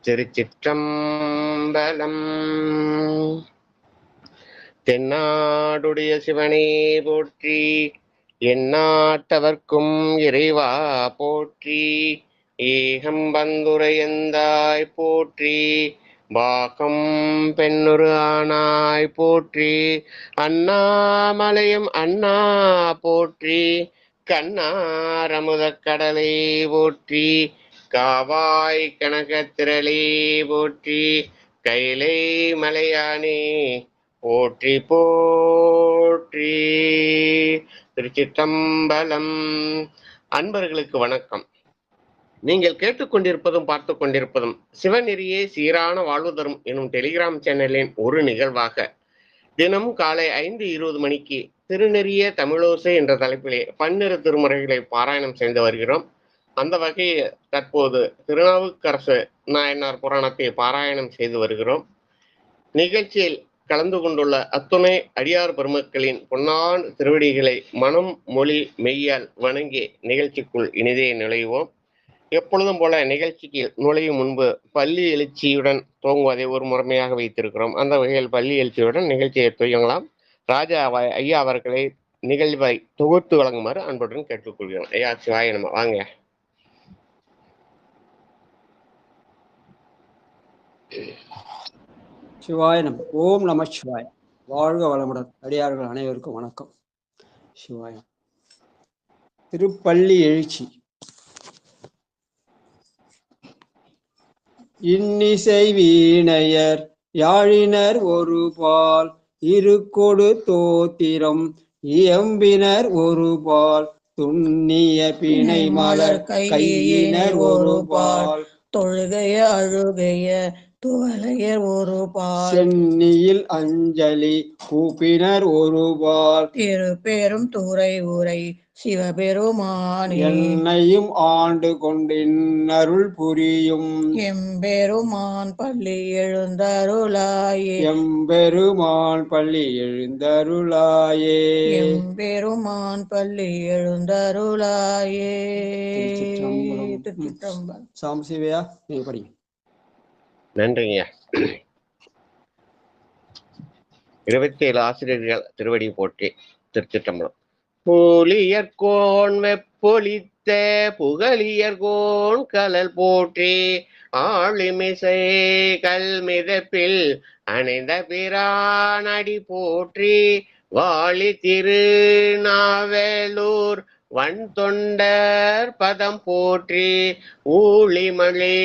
திருச்சிற்றம்பலம். தென்னாடுடைய சிவனே போற்றி, எந்நாட்டவர்க்கும் இறைவா போற்றி. ஏகம்பந்துரையந்தாய் போற்றி, பாகம் பெண்ணுரு ஆனாய் போற்றி. அண்ணாமலையும் அண்ணா போற்றி, கண்ணாரமுதக் கடலை போற்றி. காவாய் கனகத்திரளே போற்றி, கைலை மலையானே போற்றி போற்றி. திருச்சிற்றம்பலம். அன்பர்களுக்கு வணக்கம். நீங்கள் கேட்டுக்கொண்டிருப்பதும் பார்த்து கொண்டிருப்பதும் சிவநெறியே சீரான வாழ்வு தரும் எனும் டெலிகிராம் சேனலின் ஒரு நிகழ்வாக தினம் காலை 5:20 மணிக்கு திருநெறிய தமிழோசை என்ற தலைப்பிலே பன்னிரு திருமுறைகளை பாராயணம் செய்து வருகிறோம். அந்த வகையில் தற்போது திருநாவுக்கரசு நாயனார் புராணத்தை பாராயணம் செய்து வருகிறோம். நிகழ்ச்சியில் கலந்து கொண்டுள்ள அத்துணை அடியார் பெருமக்களின் பொன்னான் திருவடிகளை மனம் மொழி மெய்யால் வணங்கி நிகழ்ச்சிக்குள் இனிதே நுழைவோம். எப்பொழுதும் போல நிகழ்ச்சிக்கு நுழையும் முன்பு பள்ளி எழுச்சியுடன் துவங்குவதை ஒரு முறைமையாக வைத்திருக்கிறோம். அந்த வகையில் பள்ளி எழுச்சியுடன் நிகழ்ச்சியை துவங்கலாம். ராஜா ஐயா அவர்களை நிகழ்வை தொகுத்து வழங்குமாறு அன்புடன் கேட்டுக்கொள்கிறோம். ஐயா சிவாய நம்ம வாங்க. சிவாயனம். ஓம் நம சிவாய. வாழ்க வளமுடன். அடியார்கள் அனைவருக்கும் வணக்கம். சிவாயம். திருப்பள்ளி எழுச்சி. இன்னிசை வீணையர் யாழினர் ஒரு பால், இருக்கொடு தோத்திரம் இயம்பினர் ஒரு பால், துண்ணிய பிணை மலர் கையினர் ஒரு பால், தொழுகைய அழுகைய துவலையர் ஒரு பால், சென்னியில் அஞ்சலி கூப்பினர் ஒரு பால், திருப்பெரும் துறை உரை சிவபெருமானே என்னையும் ஆண்டு கொண்டின்னருள் புரியும் எம்பெருமான் பள்ளி எழுந்தருளாயே, எம்பெருமான் பள்ளி எழுந்தருளாயே, எம்பெருமான் பள்ளி எழுந்தருளாயே. திருச்சிற்றம்பலம். சாம்சிவையா நீங்க படிங்க. நன்றிங்க. 27 ஆசிரியர்கள் திருவடி போற்றி. திருச்சிற்றம்பலம். புலியர்கோன் வெப்பொலித்த புகழியர்கோன் கலல் போற்றி, ஆளிமிசை கல்மிதப்பில் அணைந்த பிரானடி போற்றி, வாழி திருநாவலூர் வன் தொண்டர் பதம் போற்றி, ஊழிமழை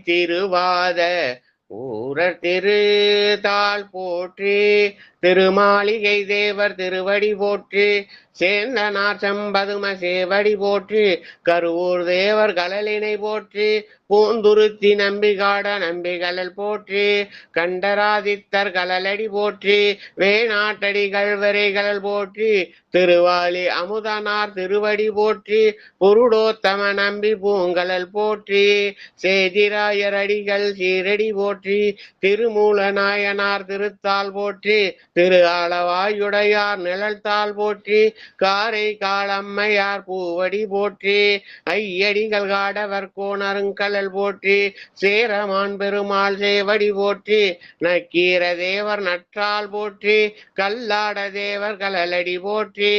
திருவாத ஊரர் திருத்தாள் போற்றி, திருமாளிகை தேவர் திருவடி போற்றி, சேந்தனார் செம்பதும சேவடி போற்றி, கருவூர் தேவர் கலலினை போற்றி, பூந்துருத்தி நம்பிகாட நம்பிகளல் போற்றி, கண்டராதித்தர் கலலடி போற்றி, வேணாட்டடி கல்வரைகள் போற்றி, திருவாலி அமுதனார் திருவடி போற்றி, புருடோத்தம நம்பி பூங்கலல் போற்றி, சேதிராயர் அடிகள் சீரடி போற்றி, திருமூல நாயனார் திருத்தாள் போற்றி, திரு ஆளவாயுடையார் நிழல்தாள் போற்றி, காரை காளம்மையார் பூவடி போற்றி, ஐயடிகள் காடவர் கோணருங்கலல் போற்றி, சேரமான் பெருமாள் சேவடி போற்றி, நக்கீர தேவர் நற்றால் போற்றி, கல்லாட தேவர் கலலடி போற்றி,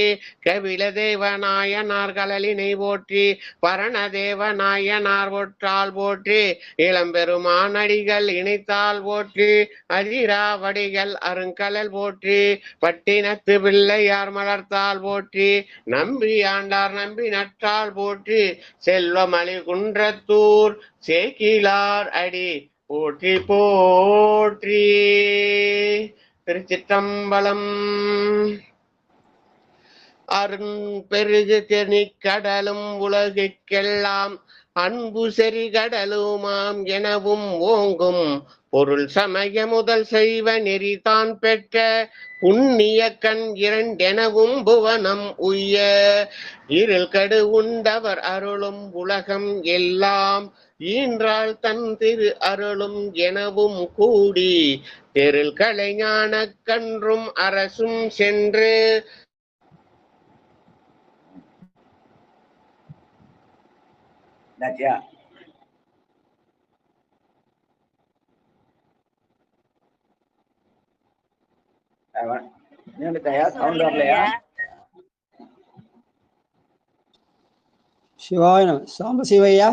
கபில தேவ நாயனார் கலலினை போற்றி, பரணதேவ நாயனார் ஒற்றால் போற்றி, இளம்பெருமான் அடிகள் இணைத்தால் போற்றி, அதிராவடிகள் அருங்கலல் போற்றி, பட்டினத்து பிள்ளையார் மலர்த்தால் போற்றி, நம்பி ஆண்டார் நம்பி நற்றால் போற்றி, செல்வமலி குன்றத்தூர் சேக்கிலார் அடி போற்றி போற்றி. திருச்சிற்றம்பலம். அருண் பெருகு தெனிக்கடலும் உலகுக்கெல்லாம் அன்பு செறி கடலுமாம் எனவும் ஓங்கும், பொருள் சமய முதல் செய்வ நெறிதான் பெற்ற புண்ணிய கண் இரண்டெனவும் புவனம் உய்ய, இருள் கடு உண்டவர் அருளும் உலகம் எல்லாம் ஈன்றாள் தன் திரு அருளும் எனவும் கூடி, தெருள் கலைஞான கன்றும் அரசும் சென்று சவுண்ட் வரலையா? சிவாய நம. சாம்ப சிவையா.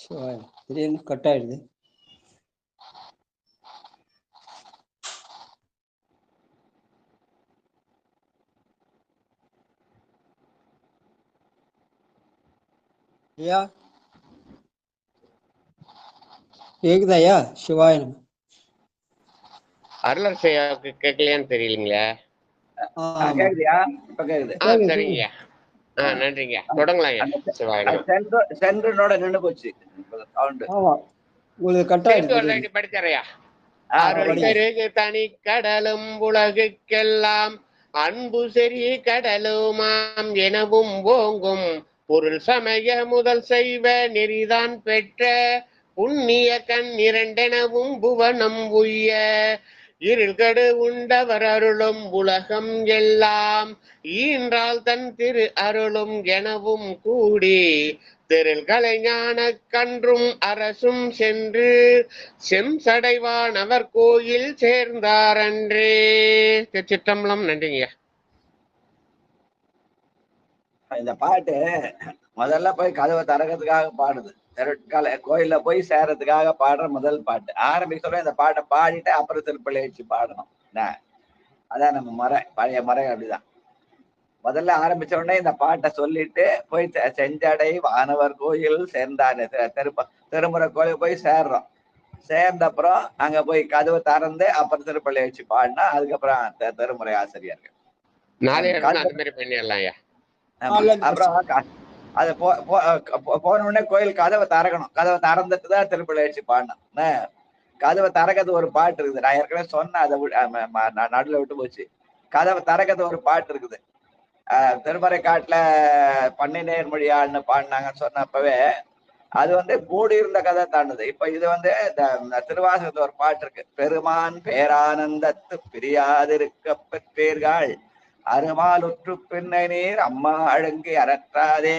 சிவாய திடீர்னு கட் ஆயிடுது. ஐயா கேக்குதா ஐயா? சிவாய நம. அருளர் செய்யாவுக்கு கேட்கலையான்னு தெரியலீங்களே. கேக்குதியா? இப்ப கேக்குது. சரிங்கய்யா. நன்றிங்க. தொடங்கலாம் ஐயா. சிவாய நம. சென்ட்ரோட நின்று போச்சு சவுண்ட். ஆமா உங்களுக்கு கட் ஆயிடுது. படிச்சறையா. அருள் பெருகு தனி கடலும் உலகுக்கெல்லாம் அன்பு செறி கடலுமாம் எனவும் ஓங்கும் பொருள் சமய முதல் செய்வ நெறிதான் பெற்ற புண்ணிய கண் இரண்டெனவும் புவனம் உய்ய இருள்கடு உண்டவர் அருளும் உலகம் எல்லாம் ஈன்றால் தன் திரு அருளும் எனவும் கூடி திரள் கலைஞான கன்றும் அரசும் சென்று செம்சடைவானவர் கோயில் சேர்ந்தாரன்றே. திருச்சிற்றம்பலம். நன்றிங்கய்யா. இந்த பாட்டு முதல்ல போய் கதவை திறக்கிறதுக்காக பாடுது. கோயில்ல போய் சேரத்துக்காக பாடுற முதல் பாட்டு. ஆரம்பிக்கிறோம் இந்த பாட்டை பாடிட்டு அப்புறம் திருப்பள்ளி வச்சு பாடணும். அதான் நம்ம முறை, பழைய முறை அப்படிதான். முதல்ல ஆரம்பிச்ச உடனே இந்த பாட்டை சொல்லிட்டு போய் செஞ்சடை வானவர் கோயில் சேர்ந்தாரு. திருமுறை கோயில் போய் சேர்றோம். சேர்ந்த அப்புறம் அங்க போய் கதவை திறந்து அப்புறம் திருப்பள்ளி வச்சு பாடினா அதுக்கப்புறம் திருமுறை ஆசிரியர்கள் அப்புறம் அது போன உடனே கோயில் கதவை திறக்கணும். கதவை திறந்துட்டு தான் திருப்பள்ளி வச்சு பாடணும். கதவை திறக்கிறது ஒரு பாட்டு இருக்குது. நான் ஏற்கனவே சொன்னேன், அதை நடுல விட்டு போச்சு. கதவை திறக்கிறது ஒரு பாட்டு இருக்குது. திருமறை காட்டுல பன்னிநேர் மொழியாள்னு பாடினாங்கன்னு சொன்னப்பவே அது கூடியிருந்த கதை தாண்டுது. இப்ப இது இந்த திருவாசகத்துல ஒரு பாட்டு இருக்கு. பெருமான் பேரானந்தத்து பிரியாதிருக்க பெற்றீர்கள் அருமாலுற்று பின்னை நீர் அம்மா அழுங்கி அறற்றாதே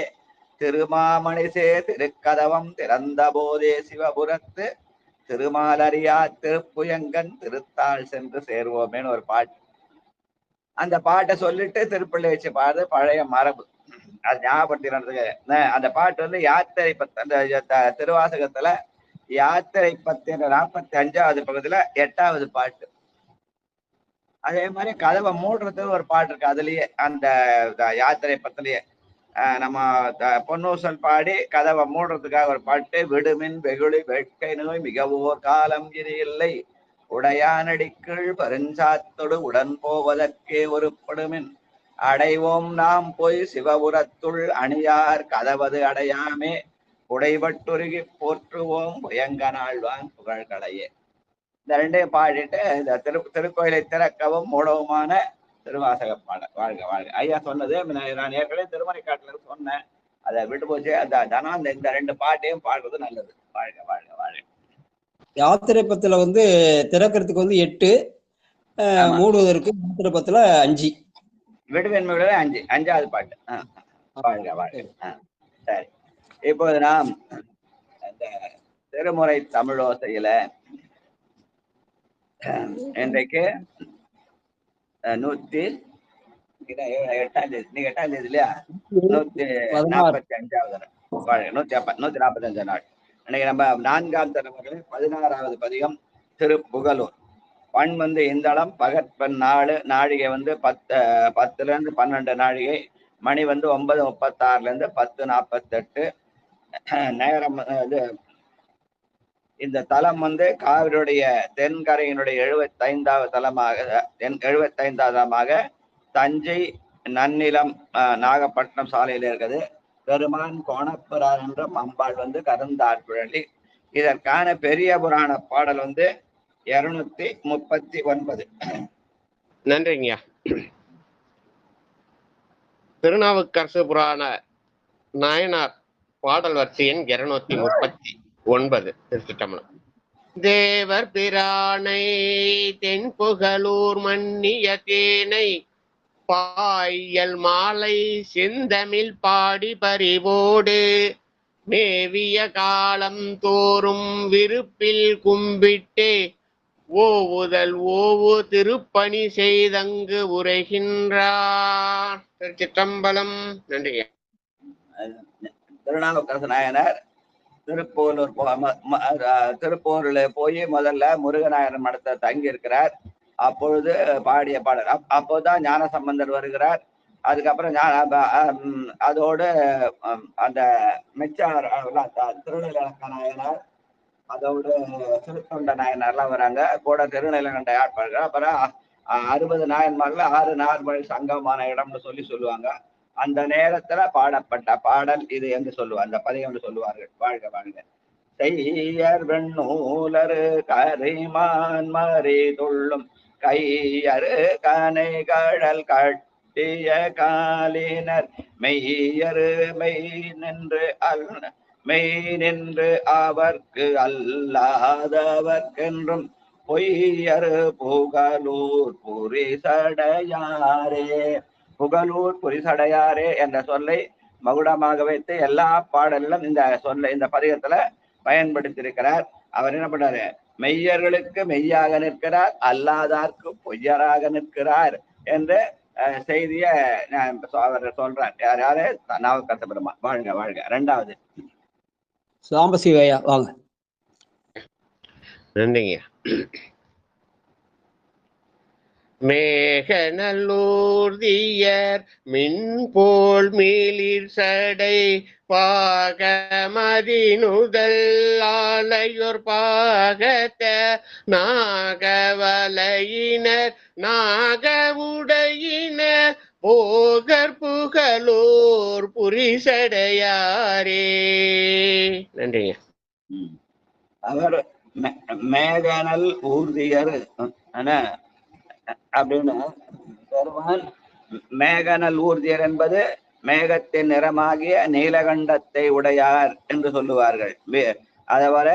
திருமாமணிசே திருக்கதவம் திறந்த போதே சிவபுரத்து திருமாலறியா திருப்புயங்கன் திருத்தாள் சென்று சேருவோமேன்னு ஒரு பாட்டு. அந்த பாட்டை சொல்லிட்டு திருப்பள்ளி வச்சு பாடுறது பழைய மரபு. அது ஞாபகப்படுத்தினதுக்கு அந்த பாட்டு யாத்திரை அந்த திருவாசகத்துல யாத்திரை 45வது பக்கத்துல 8வது பாட்டு. அதே மாதிரி கதவை மூடுறதுக்கு ஒரு பாட்டு இருக்கு. அதுலயே அந்த யாத்திரை பத்திலேயே நம்ம பொன்னூசல் பாடி கதவை மூடுறதுக்காக ஒரு பாட்டு. விடுமின் வெகுளி வேட்கை நோய் மிகவோர் காலம் இது இல்லை உடையானடிக்குள் பருஞ்சாத்தொடு உடன் போவதற்கே ஒருப்படுமின் அடைவோம் நாம் போய் சிவபுரத்துள் அணியார் கதவது அடையாமே உடைபட்டுருகி போற்றுவோம் புயங்கனாழ்வான் புகழ்களையே. இந்த ரெண்டையும் பாடிட்டு இந்த திருக்கோயிலை திறக்கவும் மூடவுமான திருவாசக பாடல். வாழ்க வாழ்க. ஐயா சொன்னது நான் ஏற்கனவே திருமறை காட்டுல சொன்னேன், அதை விட்டு போச்சு. அந்த இந்த 2 பாட்டையும் பாடுறது நல்லது. வாழ்க வாழ்க வாழ்க. யாத்திரை பத்துல திறக்கிறதுக்கு 8, மூடுவதற்கு யாத்திரை பத்துல 5. விடுவெண்மை 5, 5வது பாட்டு. வாழ்க வாழ்க. சரி, இப்போது நாம் இந்த திருமுறை தமிழோசையில இன்றைக்கு 108ஆம் தேதி. நீங்க 8ஆம் தேதி இல்லையா? 145வது 145 நாள். இன்னைக்கு நம்ம 4ஆம் தலைமுறை 16வது பதிகம் திருப்புகலூர். பண் இந்தளம் பகற்பன் 4 நாழிகை 10ல இருந்து 12 நாழிகை. மணி 9:36ல இருந்து 10:48. நேரம் இந்த தலம் காவிரியுடைய தென்கரையினுடைய 75வது தலமாக தஞ்சை நன்னிலம் நாகப்பட்டினம் சாலையில இருக்குது. பெருமான் கோணப்புறார் என்றும் அம்பாள் கருந்தார் குழலி. இதற்கான பெரிய புராண பாடல் 239. நன்றிங்கய்யா. திருநாவுக்கரசு புராண நாயனார் பாடல் வரிசை எண் 239. திருச்சிற்றம்பலம். தேவர் பிரானை தென்புகலூர் மன்னிய தேனை பாயல் மாலை செந்தமிழ் பாடி பறிவோடு மேவிய காலம் தோறும் விருப்பில் கும்பிட்டே ஓவுதல் ஓவு திருப்பணி செய்தங்கு உரைகின்றார். திருச்சிற்றம்பலம். நன்றிங்க. திருநாவுக்கரசு நாயனார் திருப்பூலூர் திருப்பூர்ல போய் முதல்ல முருகநாயகர் மடத்தை தங்கி இருக்கிறார். அப்பொழுது பாடிய பாடல். அப்போதான் ஞான சம்பந்தர் வருகிறார். அதுக்கப்புறம் அதோடு அந்த மிச்சார் திருநீலகண்ட நாயனார், அதோடு திருத்தொண்ட நாயனார்லாம் வராங்க. கூட திருநீலகண்ட ஆட்பாடுகிறார். அப்புறம் 60 நாயன்மார்ல 6 நார்மழி சங்கமான இடம்னு சொல்லுவாங்க. அந்த நேரத்துல பாடப்பட்ட பாடல் இது என்று சொல்லுவார். அந்த பதிகம் என்று சொல்லுவார்கள். வாழ்க வாழ்க. செய்யர் வெண்ணூலரு கரிமான் மறி துள்ளும் கையரு கனை கடல் கட்டிய காலினர் மெய்யரு மெய் நின்று அவர்க்கு அல்லாதவர்க்கென்றும் பொய்யரு புகழூர் புரிசடையாரே. புகழூர் புரிசடையாரே என்ற சொல்லை மகுடமாக வைத்து எல்லா பாடலிலும் இந்த சொல்ல இந்த பதிகத்துல பயன்படுத்தியிருக்கிறார். அவர் என்ன பண்றாரு? மெய்யர்களுக்கு மெய்யாக நிற்கிறார், அல்லாதார்க்கு பொய்யராக நிற்கிறார் என்ற செய்திய அவர் சொல்றார். யாரு? நாவுக்கரச பெருமான். வாழ்க வாழ்க. 2வது சாம்பசிவையா வாங்க. நன்றிங்க. மேகநல்லூர்தியர் மின்போல் மீளிர் சடை பாகமதினுதல் ஆலையோர் பாகத்த நாகவலையினர் நாகவுடையினர் போகர் புகழோர் புரிசடையாரே. நன்றிங்க. அவர் மேகனல் ஊர்தியர் அப்படின்னு பெருமான். மேகனல் ஊர்தியர் என்பது மேகத்தின் நிறமாகிய நீலகண்டத்தை உடையார் என்று சொல்லுவார்கள். அதவர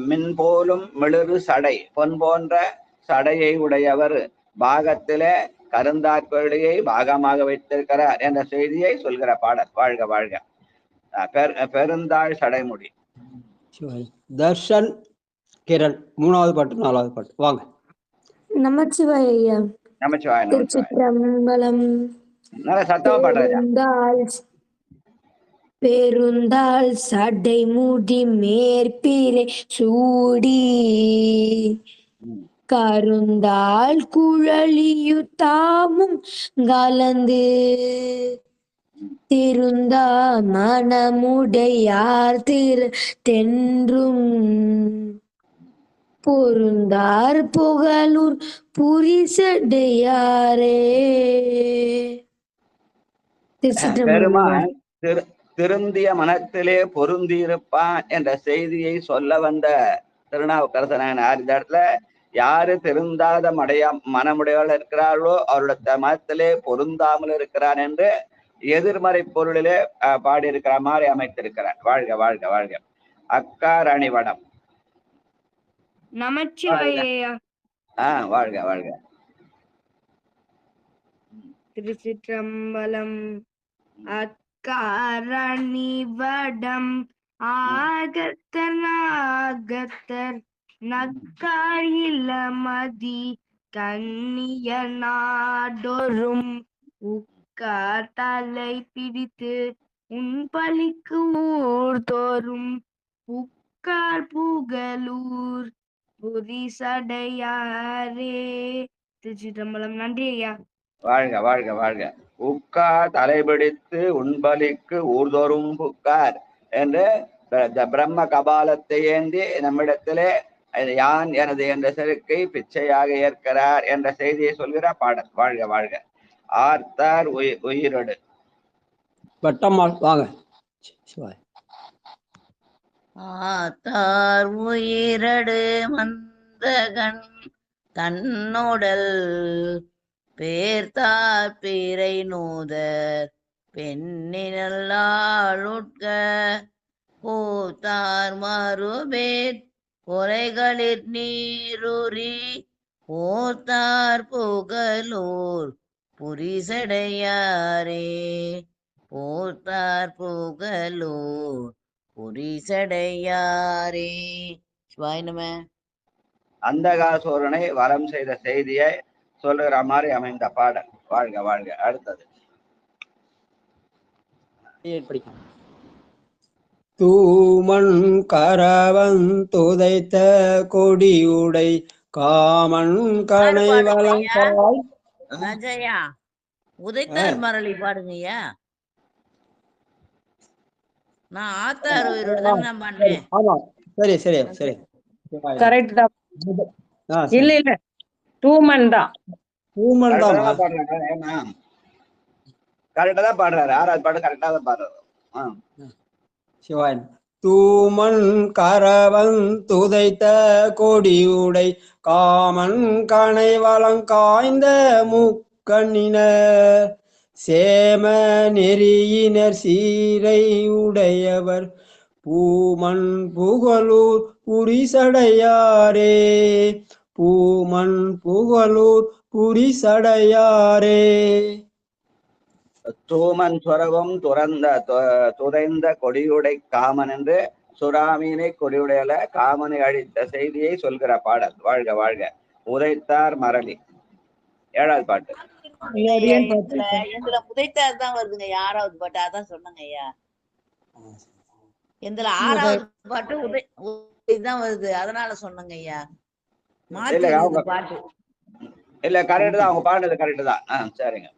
மின் போலும் மிளிறு சடை, பொன் போன்ற சடையை உடையவர், பாகத்திலே கருந்தாக்கொழியை பாகமாக வைத்திருக்கிறார் என்ற செய்தியை சொல்கிற பாடல். வாழ்க வாழ்க. பெருந்தாள் சடைமுடி. தர்ஷன் கிரண் 3வது பாட்டு 4வது பாட்டு வாங்க. நமச்சிவாய ஐயா. நமச்சிவாய. திருச்சிற்றம்பலம். நல்ல சத்தமா பாடுறாங்க. பெருந்தாள் சடை மூடி மேற்பிலை சூடி கருந்தாள் குழலியுத்தாமும் கலந்து திருந்தா மனமுடையார் திரு தென்றும் பொருந்தார் புகழூர் புரிசடையாரே. பெருமான் திருந்திய மனத்திலே பொருந்தியிருப்பான் என்ற செய்தியை சொல்ல வந்த திருநாவுக்கரசன் இந்த இடத்துல யாரு திருந்தாத மனமுடையவர்கள் இருக்கிறார்களோ அவருடைய மனத்திலே பொருந்தாமல் இருக்கிறான் என்று எதிர்மறை பொருளிலே பாடியிருக்கிற மாதிரி அமைத்திருக்கிறார். வாழ்க வாழ்க வாழ்க. அக்காரணி வடம். நமச்சிவாய. வாழ்க வாழ்க. திருச்சிற்றம்பலம். அக்காரணி வடம் ஆகத்தர் நக்காயிலமதி கண்ணிய நாடொரும் உக்கார் தலை பிடித்து உன்பலிக்கு ஊர் தோறும் புக்கார் புகழூர் புரிசடையாரே. திருச்சிற்றம்பலம். நன்றி ஐயா. வாழ்க வாழ்க வாழ்க. உக்கார் தலைபிடித்து உன்பலிக்கு ஊர்தோறும் புக்கார் என்று பிரம்ம கபாலத்தை ஏந்தி நம்மிடத்திலே யான் எனது என்ற செருக்கை பிச்சையாக ஏற்கிறார் என்ற செய்தியை சொல்கிற பாடல். வாழ்க வாழ்க. ஆர்த்தார் உயிரடு. வட்டம்மாள் வாங்க. ஆத்தார் உயிரடு மந்தகன் தன்னோடல் பேர்த்தார் பிறை நூதர் பெண்ணினல்லாளுட்க பூத்தார் மறுபேர் பொறைகளிற் நீருரி போத்தார் புகழூர் புரிசடையாரே. போத்தார் புகழூர் புரிசடையாரே. சிவாய நம. அந்தகாசூரனை வரம் செய்த செய்தியை சொல்லுகிற மாதிரி அமைந்த பாடல். வாழ்க வாழ்க. அடுத்தது படிக்கலாம். தூமண் கரவன் துதைத்த கொடியுடை காமன் கனை வளங்காய். ராஜையா உதைத்தார் மரளி பாடுங்கய்யா. நான் ஆத்தார் உயிரோடு தான் நான் பண்ணேன். ஆமா, சரி சரி சரி, கரெக்ட் தான். இல்ல இல்ல, டூமன் தான். தூமண் தான் கரெக்டா தான் பாடுறாரு. 6வது பாட்டு கரெக்டா தான் பாடுறாரு. சிவாயன். தூமண் கரவன் துதைத்த கொடியுடை காமன் கனை வளங்காய்ந்த முக்கண்ணினர் சேம நெறியினர் சீரை உடையவர் பூமண் புகழூர் புரிசடையாரே. பூமண் புகழூர் புரிசடையாரே. தூமன் சொரவும் துதைந்த கொடியுடை காமன் என்று சுறாமீனை கொடியுடையல காமனை அழித்த செய்தியை சொல்கிற பாடல். வாழ்க வாழ்க. உதைத்தார் மரளி. 7வது பாட்டு. எங்களை உதைத்தார் தான் வருதுங்க. 6வது பாட்டு அதான் சொன்னங்க ஐயா. எந்திர 6வது பாட்டு உதைதான் வருது, அதனால சொன்னங்க ஐயா. மாத்தி பாட்டு இல்ல, கரெக்ட் தான். அவங்க பாடுறது கரெக்ட் தான். சரிங்க.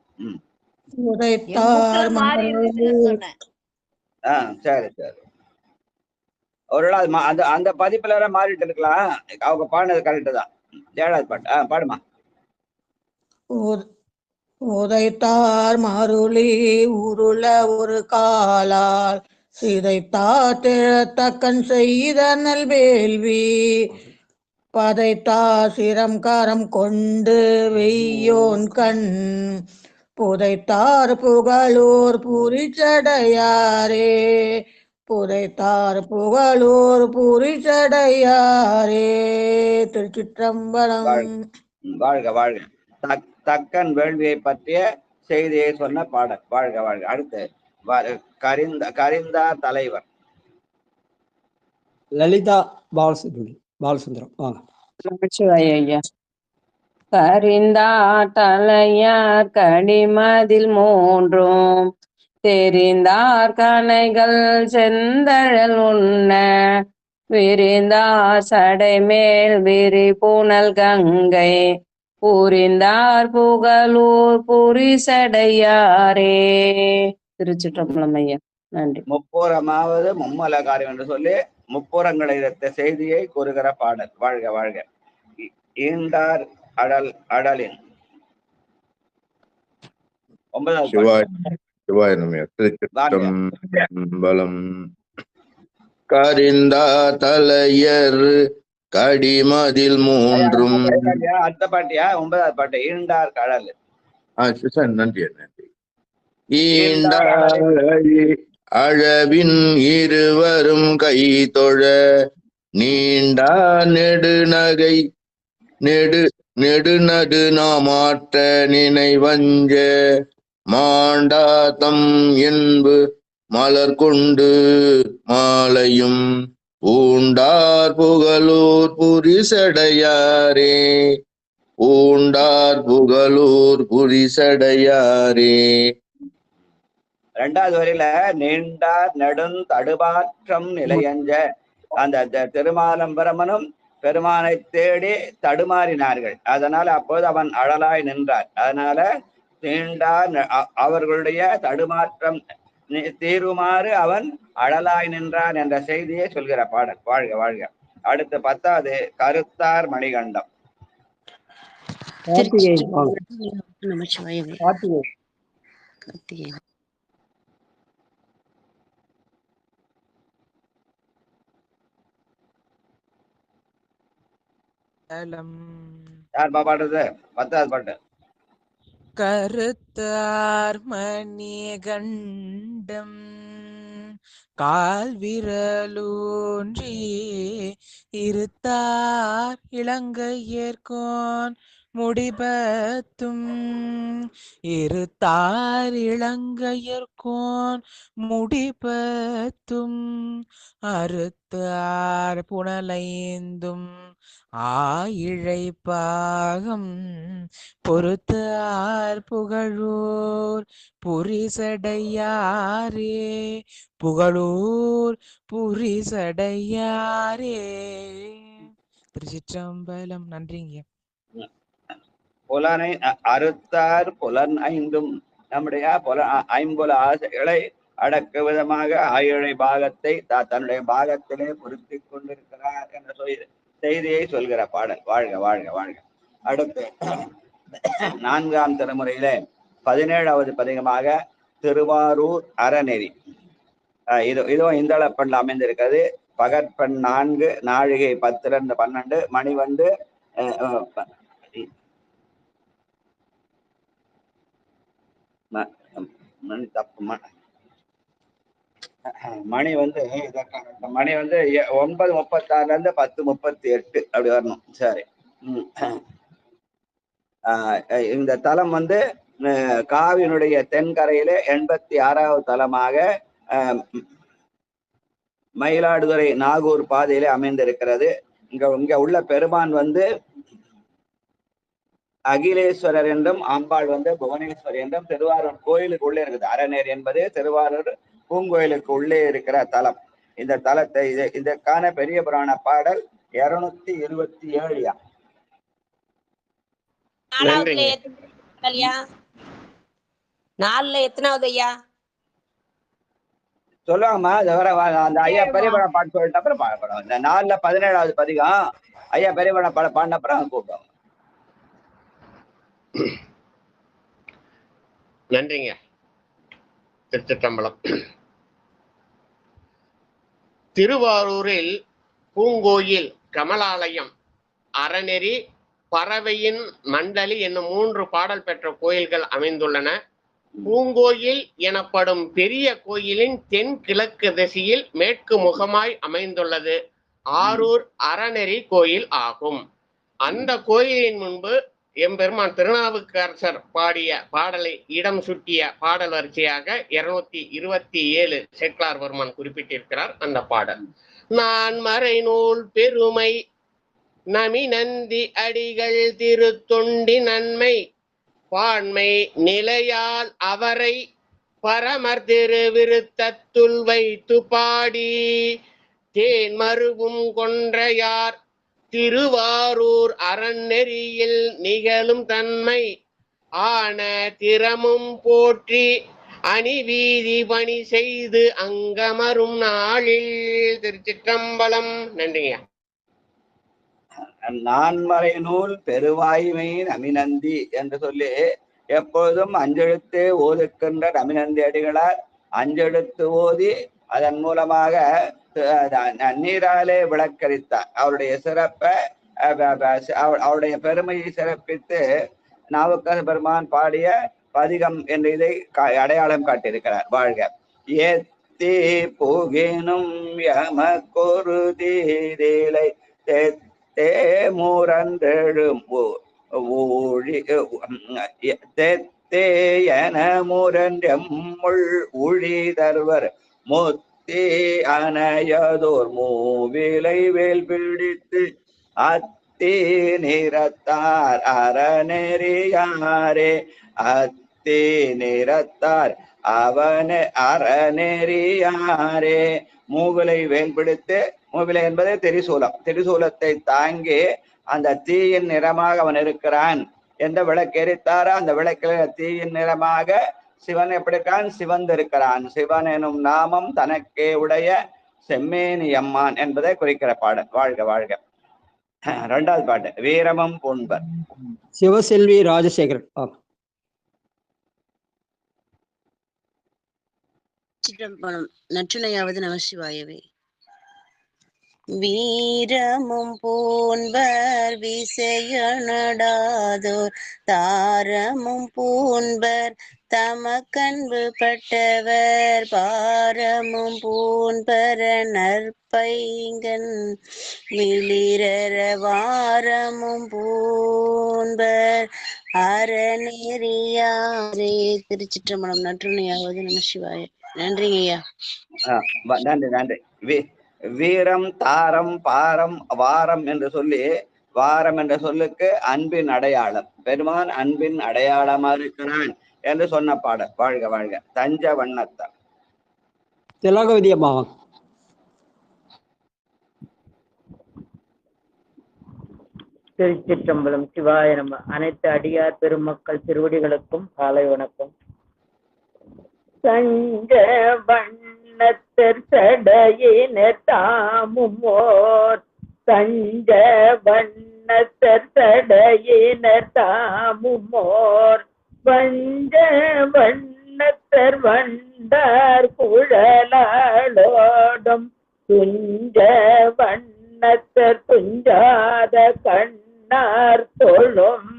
சரி சரி. ஒருவேளை அந்த பதிப்புல மாறிட்டு இருக்கலாம். அவங்க பாடுறது கரெக்ட் தான். 7வது பாட்டு பாடுமா. உதைத்தார் மருளி உருள ஒரு காலால் சிதைத்தார் திழத்தக்கன் செய்த நல்வேள்வி பதைத்தார் சிரம் கரம் கொண்டு வெய்யோன் கண் புதைத்தார் புகழூர் புரிச்சடையாரே. புதைத்தார் புகழூர் புரிச்சடையாரே. திருச்சிற்றம்பலம். வாழ்க வாழ்க. தக்கன் வேள்வியை பற்றிய செய்தியை சொன்ன பாடல். வாழ்க வாழ்க. அடுத்து கரிந்தா தலைவர் லலிதா பாலசுந்தரம். வாங்க. ஐயா. கரிந்தா தலையார் கடிமதில் மூன்றும் தெரிந்தார் கனைகள் செந்தழல் உண்ண விரிந்தார் சடைமேல் விரி புனல் கங்கை புரிந்தார் புகழூர் புரிசடையாரே. திருச்சிற்றம்பலம் ஐயா. நன்றி. முப்புறமாவது மும்மல காரியம் என்று சொல்லி முப்புறங்களை எடுத்த செய்தியை கூறுகிற பாடல். வாழ்க வாழ்க. ஈண்டார் அடலின் 9வது. கரிந்தா தலையர் கடிமதில் மூன்றும். அடுத்த பாட்டியா? 9வது பாட்டு. ஈண்டார் கடல். நன்றி நன்றி. ஈண்டார் அழவின் இருவரும் கை தொழ நீண்டா நெடுநகை நெடுநடு நாமாற்ற நினைவஞ்ச மாண்டாதம் என்பு மலர் கொண்டு மாலையும் பூண்டார் புகழூர் புரிசடையாரே. பூண்டார் புகழூர் புரிசடையாரே. 2வது வரையில நீண்டார் நெடுந் தடுமாற்றம் நிலையஞ்ச. அந்த திருமாலம்பரமனும் பெருமானை தேடி தடுமாறினார்கள். அதனால அப்போது அவன் அழலாய் நின்றார். அதனால நீண்டார் அவர்களுடைய தடுமாற்றம் தீருமாறு அவன் அழலாய் நின்றான் என்ற செய்தியை சொல்கிற பாடல். வாழ்க வாழ்க. அடுத்து 10வது கருத்தார் மணிகண்டம். யார் பாடுறது? 10வது பாட்டு. கருத்தார் மணிகண்டம் கால் விரலூன்றி இருத்தார் இலங்கையர்கோன் முடிபத்தும் இருத்தார் இளங்கையர்கோன் முடிபத்தும் அறுத்தார் புனலைந்தும் ஆயிழைப்பாகம் பொறுத்தார் புகழூர் புரிசடையாரே புகழூர் புரிசடையாரே. திருச்சிற்றம்பலம். நன்றிங்க. புலனை அறுத்தார் புலன் ஐந்தும் நம்முடைய ஐம்புல ஆசைகளை அடக்க விதமாக ஆயிழை பாகத்தை தன்னுடைய பாகத்திலே பொருத்தி கொண்டிருக்கிறார் என்ற செய்தியை சொல்கிற பாடல். வாழ்க வாழ்க வாழ்க. அடுத்து 4ஆம் திருமுறையிலே 17வது பதிகமாக திருவாரூர் அறநெறி. இதுவும் இந்தளப்பண்ணில் அமைந்திருக்கிறது. பகற்பெண் 4, நாழிகை 10-12, மணி வந்து மணி வந்து 9:36 10:38 அப்படி வரணும். சரி. இந்த தலம் வந்து காவியினுடைய தென்கரையிலே 86வது தலமாக மயிலாடுதுறை நாகூர் பாதையிலே அமைந்திருக்கிறது. இங்க உள்ள பெருமான் வந்து அகிலேஸ்வரர் என்றும் அம்பாள் வந்து புவனேஸ்வரி என்றும் திருவாரூர் கோயிலுக்கு உள்ளே இருக்குது. அறநேர் என்பது திருவாரூர் பூங்கோயிலுக்கு உள்ளே இருக்கிற தலம். இந்த தலத்தை இதற்கான பெரிய புராண பாடல் 227. எத்தனாவது ஐயா சொல்லுவாங்கம்மா? அந்த ஐயா பெரிய புராண பாட்டு சொல்லிட்ட அப்புறம் பாடப்படும். இந்த 4ல 17வது பதிகம் ஐயா பெரிய புராண பாட பாடின அப்புறம் கூப்பிடுவாங்க. நன்றிங்க. திருச்சிற்றம்பலம். திருவாரூரில் பூங்கோயில், கமலாலயம், அறநெறி, பறவையின் மண்டலி என்னும் 3 பாடல் பெற்ற கோயில்கள் அமைந்துள்ளன. பூங்கோயில் எனப்படும் பெரிய கோயிலின் தென்கிழக்கு திசையில் மேற்கு முகமாய் அமைந்துள்ளது ஆரூர் அறநெறி கோயில் ஆகும். அந்த கோயிலின் முன்பு எம்பெருமான் திருநாவுக்கரசர் பாடிய பாடலை இடம் சுட்டிய பாடல் வரிசையாக 227 சேக்கிழார் பெருமான் குறிப்பிட்டிருக்கிறார். அந்த பாடல் நான் மறை நூல் பெருமை நமிநந்தி அடிகள் திருத்தொண்டி நன்மை பான்மை நிலையால் அவரை பரமர் திருவிருத்தத்துள் வைத்து பாடி தேன் மருவும் கொன்றையார் திருவாரூர் அறநெறியில் நிகழும் தன்மை ஆன திறமும் போற்றி அணிவீதி பணி செய்து அங்கமரும் நாளில். திருச்சிற்றம்பலம். நன்றிங்க. நான்மறை நூல் பெருவாய்மை நமிநந்தி என்று சொல்லி எப்பொழுதும் 5 எழுத்தே ஓதுக்கின்ற நமிநந்தி அடிகளார் 5 எழுத்து ஓதி அதன் மூலமாக நீராலே விளக்கரித்தார். அவருடைய சிறப்பை அவருடைய பெருமையை சிறப்பித்து நாவுக்கரசர் பெருமான் பாடிய பதிகம் என்ற இதை அடையாளம் காட்டியிருக்கிறார். வாழ்க. ஏத்தி புகினும் யமக்கொரு தீரிலை தே முரந்தெழும் ஊழி தேயன முரண்டெம்முள் ஊழி தருவர் முத்தி அணையதோர் மூவிலை வேல் பிடித்து அத்தி நிறத்தார் அறநெறியாரே அத்தி நிறத்தார் அவன அறநெறியாரே. மூவிலை வேல் பிடித்து, மூவிலை என்பது திரிசூலம், திரிசூலத்தை தாங்கி அந்த தீயின் நிறமாக அவன் இருக்கிறான். எந்த விளக்கு எரித்தாரோ அந்த விளக்கில் தீயின் நிறமாக சிவன் எப்படி இருக்கான்? சிவந்திருக்கிறான். சிவன் எனும் நாமம் தனக்கே உடைய செம்மேனி அம்மான் என்பதை குறிக்கிற பாடல். வாழ்க வாழ்க. 2வது பாட்டு வீரமம் பூண்பர். சிவசெல்வி ராஜசேகரன். நற்றுணையாவது நமசிவாயவே. வீரமும் பூண்பர் விசையனடாதோர் தாரமும் பூண்பர் தமக்கன்பு பட்டவர் பாரமும் பூண்பர நற்பைங்கன் விளிரர வாரமும் பூண்பர் அறநெறியாரே. திருச்சிற்றம்பலம். நற்றுணையாவது நம சிவாய. நன்றிங்க ஐயா. நன்றி நன்றி. வீரம் தாரம் பாரம் வாரம் என்று சொல்லி, வாரம் என்ற சொல்லுக்கு அன்பின் அடையாளம், பெருமான் அன்பின் அடையாளமா இருக்கிறான் என்று சொன்ன பாடல். வாழ்க வாழ்க. தஞ்ச வண்ணத்தார். திலகவதி அம்மாவா. திருச்சிற்றம்பலம். சிவாய நம. அனைத்து அடியார் பெருமக்கள் திருவடிகளுக்கும் காலை வணக்கம். தஞ்ச வண்ணத்தர் சடையினர் தாமும் ஓர் தஞ்ச வண்ணத்தர் சடையினர் தாமும் ஓர் வஞ்ச வண்ணத்தர் வண்டார் குழலாளோடும் துஞ்ச வண்ணத்தர் துஞ்சாத கண்ணார் தொழும்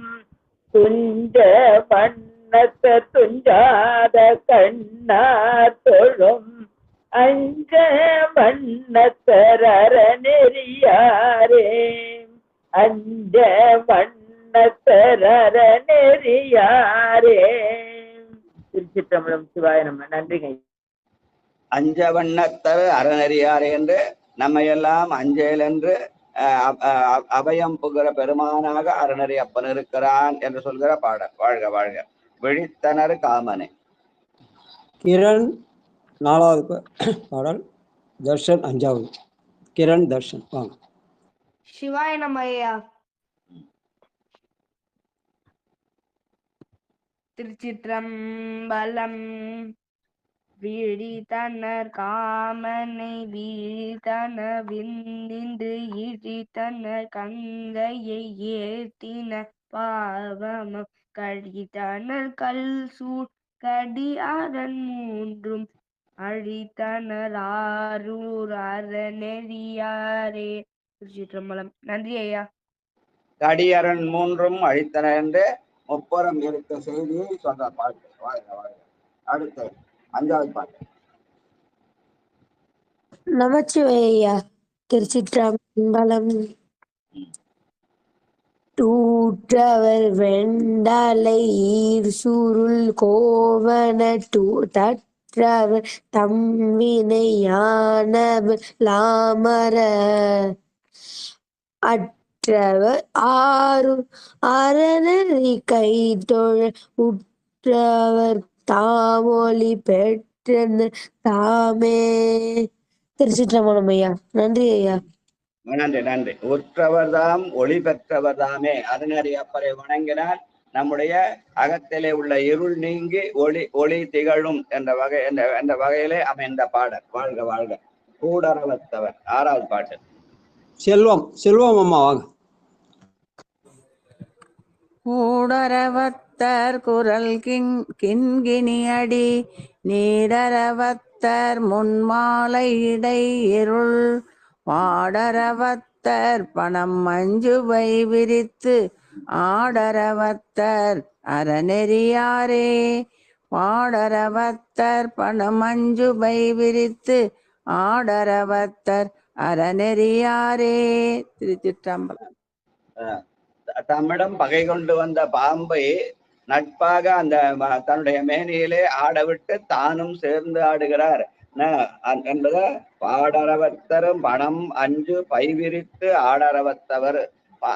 துஞ்ச வண்ணத்தர் துஞ்சாத கண்ணார் தொழும் அஞ்ச வண்ணத்தர் அறநெறியாரே. அஞ்ச வண்ணத்தர் அறநெறியாரே. திருச்சிற்றம்பலம். சிவாய நம. நன்றிங்க. அஞ்ச வண்ணத்தர் அறநெறியாரே என்று நம்மையெல்லாம் அஞ்சேல் என்று அபயம் புகிற பெருமானாக அறநெறி அப்பன் இருக்கிறான் என்று சொல்கிற பாடல். வாழ்க வாழ்க. விழித்தனர் காமனே. கிரண் 4வது பாடல், தர்ஷன் 5வது. கிரண் தர்ஷன் வாங்க. சிவாய நம ஐயா. திருச்சிற்றம்பலம். விழித்தனர் காமனை வீழ்த்தன விந்தின்று இழித்தனர் கங்கையை ஏற்றின பாவமம் கழித்தனர் கல் சூழ் கடி அரண் மூன்றும் அழித்தனர் ஆரூர் அறநெறியாரே. திருச்சிற்றம்பலம். நன்றி ஐயா. கடியரண் மூன்றும் அழித்தன என்று முப்புறம் இருக்க செய்தியை சொல்ற பாட்டு. வாழ்க வாழ்க. அடுத்து 5வது பாட்டு. நமச்சிவாயா. திருச்சிற்றம்பலம். தூற்றவர் வெண்டலை ஈர் சுருள் கோவன தற்றவர் தம்வினை யானவர் லாமர அற்றவர் ஆறும் அறநெறி கைதொழ உற்றவர் தாமொழி பெற்ற தாமே. திருச்சிற்றம்பலம் ஐயா. நன்றி ஐயா. நன்றி நன்றி. உற்றவர் தாம் ஒளி பெற்றவர் தாமே. அறநெறி அப்பரை வணங்கினால் நம்முடைய அகத்திலே உள்ள இருள் நீங்கி ஒளி திகழும் என்ற வகையிலே அமைந்த பாடல். வாழ்க வாழ்க. கூடரவத்தவர். 6வது பாட்டு. செல்வம் அம்மா வாங்க. கூடரவத்தர் குரல் கிண்கிணி அடி நீடரவத்தர் முன்மாலை இடை இருள் வாடரவத்தர் பணம் மஞ்சுவை விரித்து ஆடரவத்தர் அறநெறியாரே. வாடரவத்தர் பணம் மஞ்சுவை விரித்து ஆடரவத்தர் அறநெறியாரே. திருச்சிற்றம்பலம். தம்மிடம் பகை கொண்டு வந்த பாம்பை நட்பாக அந்த தன்னுடைய மேனியிலே ஆடவிட்டு தானும் சேர்ந்து ஆடுகிறார் என்பத பாடரவத்தரும் பணம் அஞ்சு பைவிரித்து ஆடரவத்தவர்.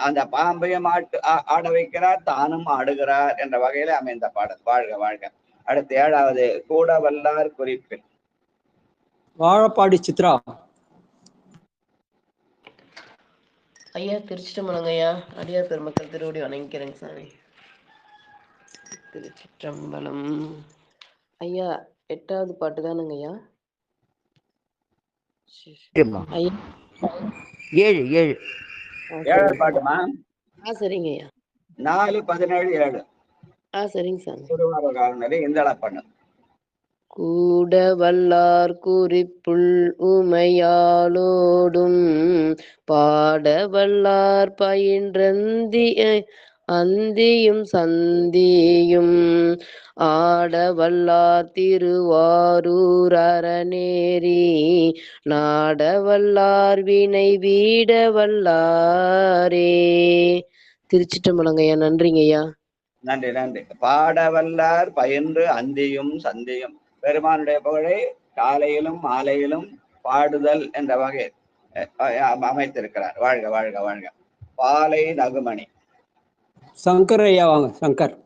அந்த பாம்பையும் ஆட வைக்கிறார், தானும் ஆடுகிறார் என்ற வகையில அமைந்த பாடல். வாழ்க வாழ்க. அடுத்து 7வது. கூட வல்லார் குறிப்பில். வாழப்பாடி சித்ரா. ஐயா திருச்சிற்றம்பலம் ஐயா. அடியார் பெருமக்கள் திருவடி வணங்கிக்கிறேங்க சாமி. திருச்சிற்றம்பலம் ஐயா. 8வது பாட்டு தானுங்க ஐயா. ஐயா 7 பாட்டுமா? சரிங்க ஐயா. 4, 17, 7. சரிங்க சாமி. திருவாரூர் அறநெறி இந்தள பண்ணு. கூட வல்லார் குறிப்புள் உமையாளோடும் பாட வல்லார் அந்தியும் சந்தியும் ஆட வல்லார் திருவாரூர் அறநேரி நாட வல்லார் வினை வீட வல்லாரே. திருச்சிற்றம்பலங்கய்யா. நன்றிங்கய்யா. நன்றி நன்றி. பாடவல்லார் பயின்று அந்தியும் சந்தியும் பெருமானுடைய புகழை காலையிலும் மாலையிலும் பாடுதல் என்ற வகை அமைத்திருக்கிறார். வாழ்க வாழ்க வாழ்க. பாலை நகுமணி. சங்கர் ஐயா வாங்க. சங்கர்.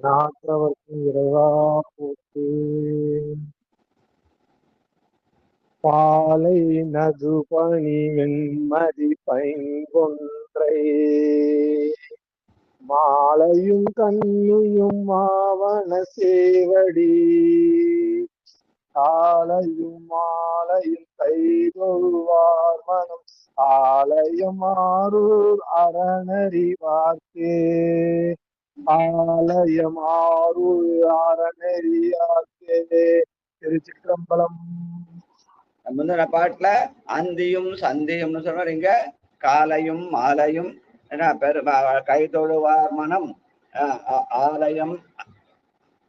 நாற்றவர்க்கும் இறைவா போற்றி. பாலை நகுபணி வெண்மதி பைங்கொன்றை மாலையும் கண்ணியும் மாவன சேவடி காலையும் மாலையும் கைதொழுவார் மனம் ஆலயம் ஆரூர் அறநறிவார்க்கே ஆலயம் ஆரூர் அறநெறியார்க்கே. திருச்சிற்றம்பலம். முந்தின பாட்டுல அந்தியும் சந்தியும்னு சொல்றாரு. இங்க காலையும் மாலையும் கை தொழுவார் மனம் ஆலயம்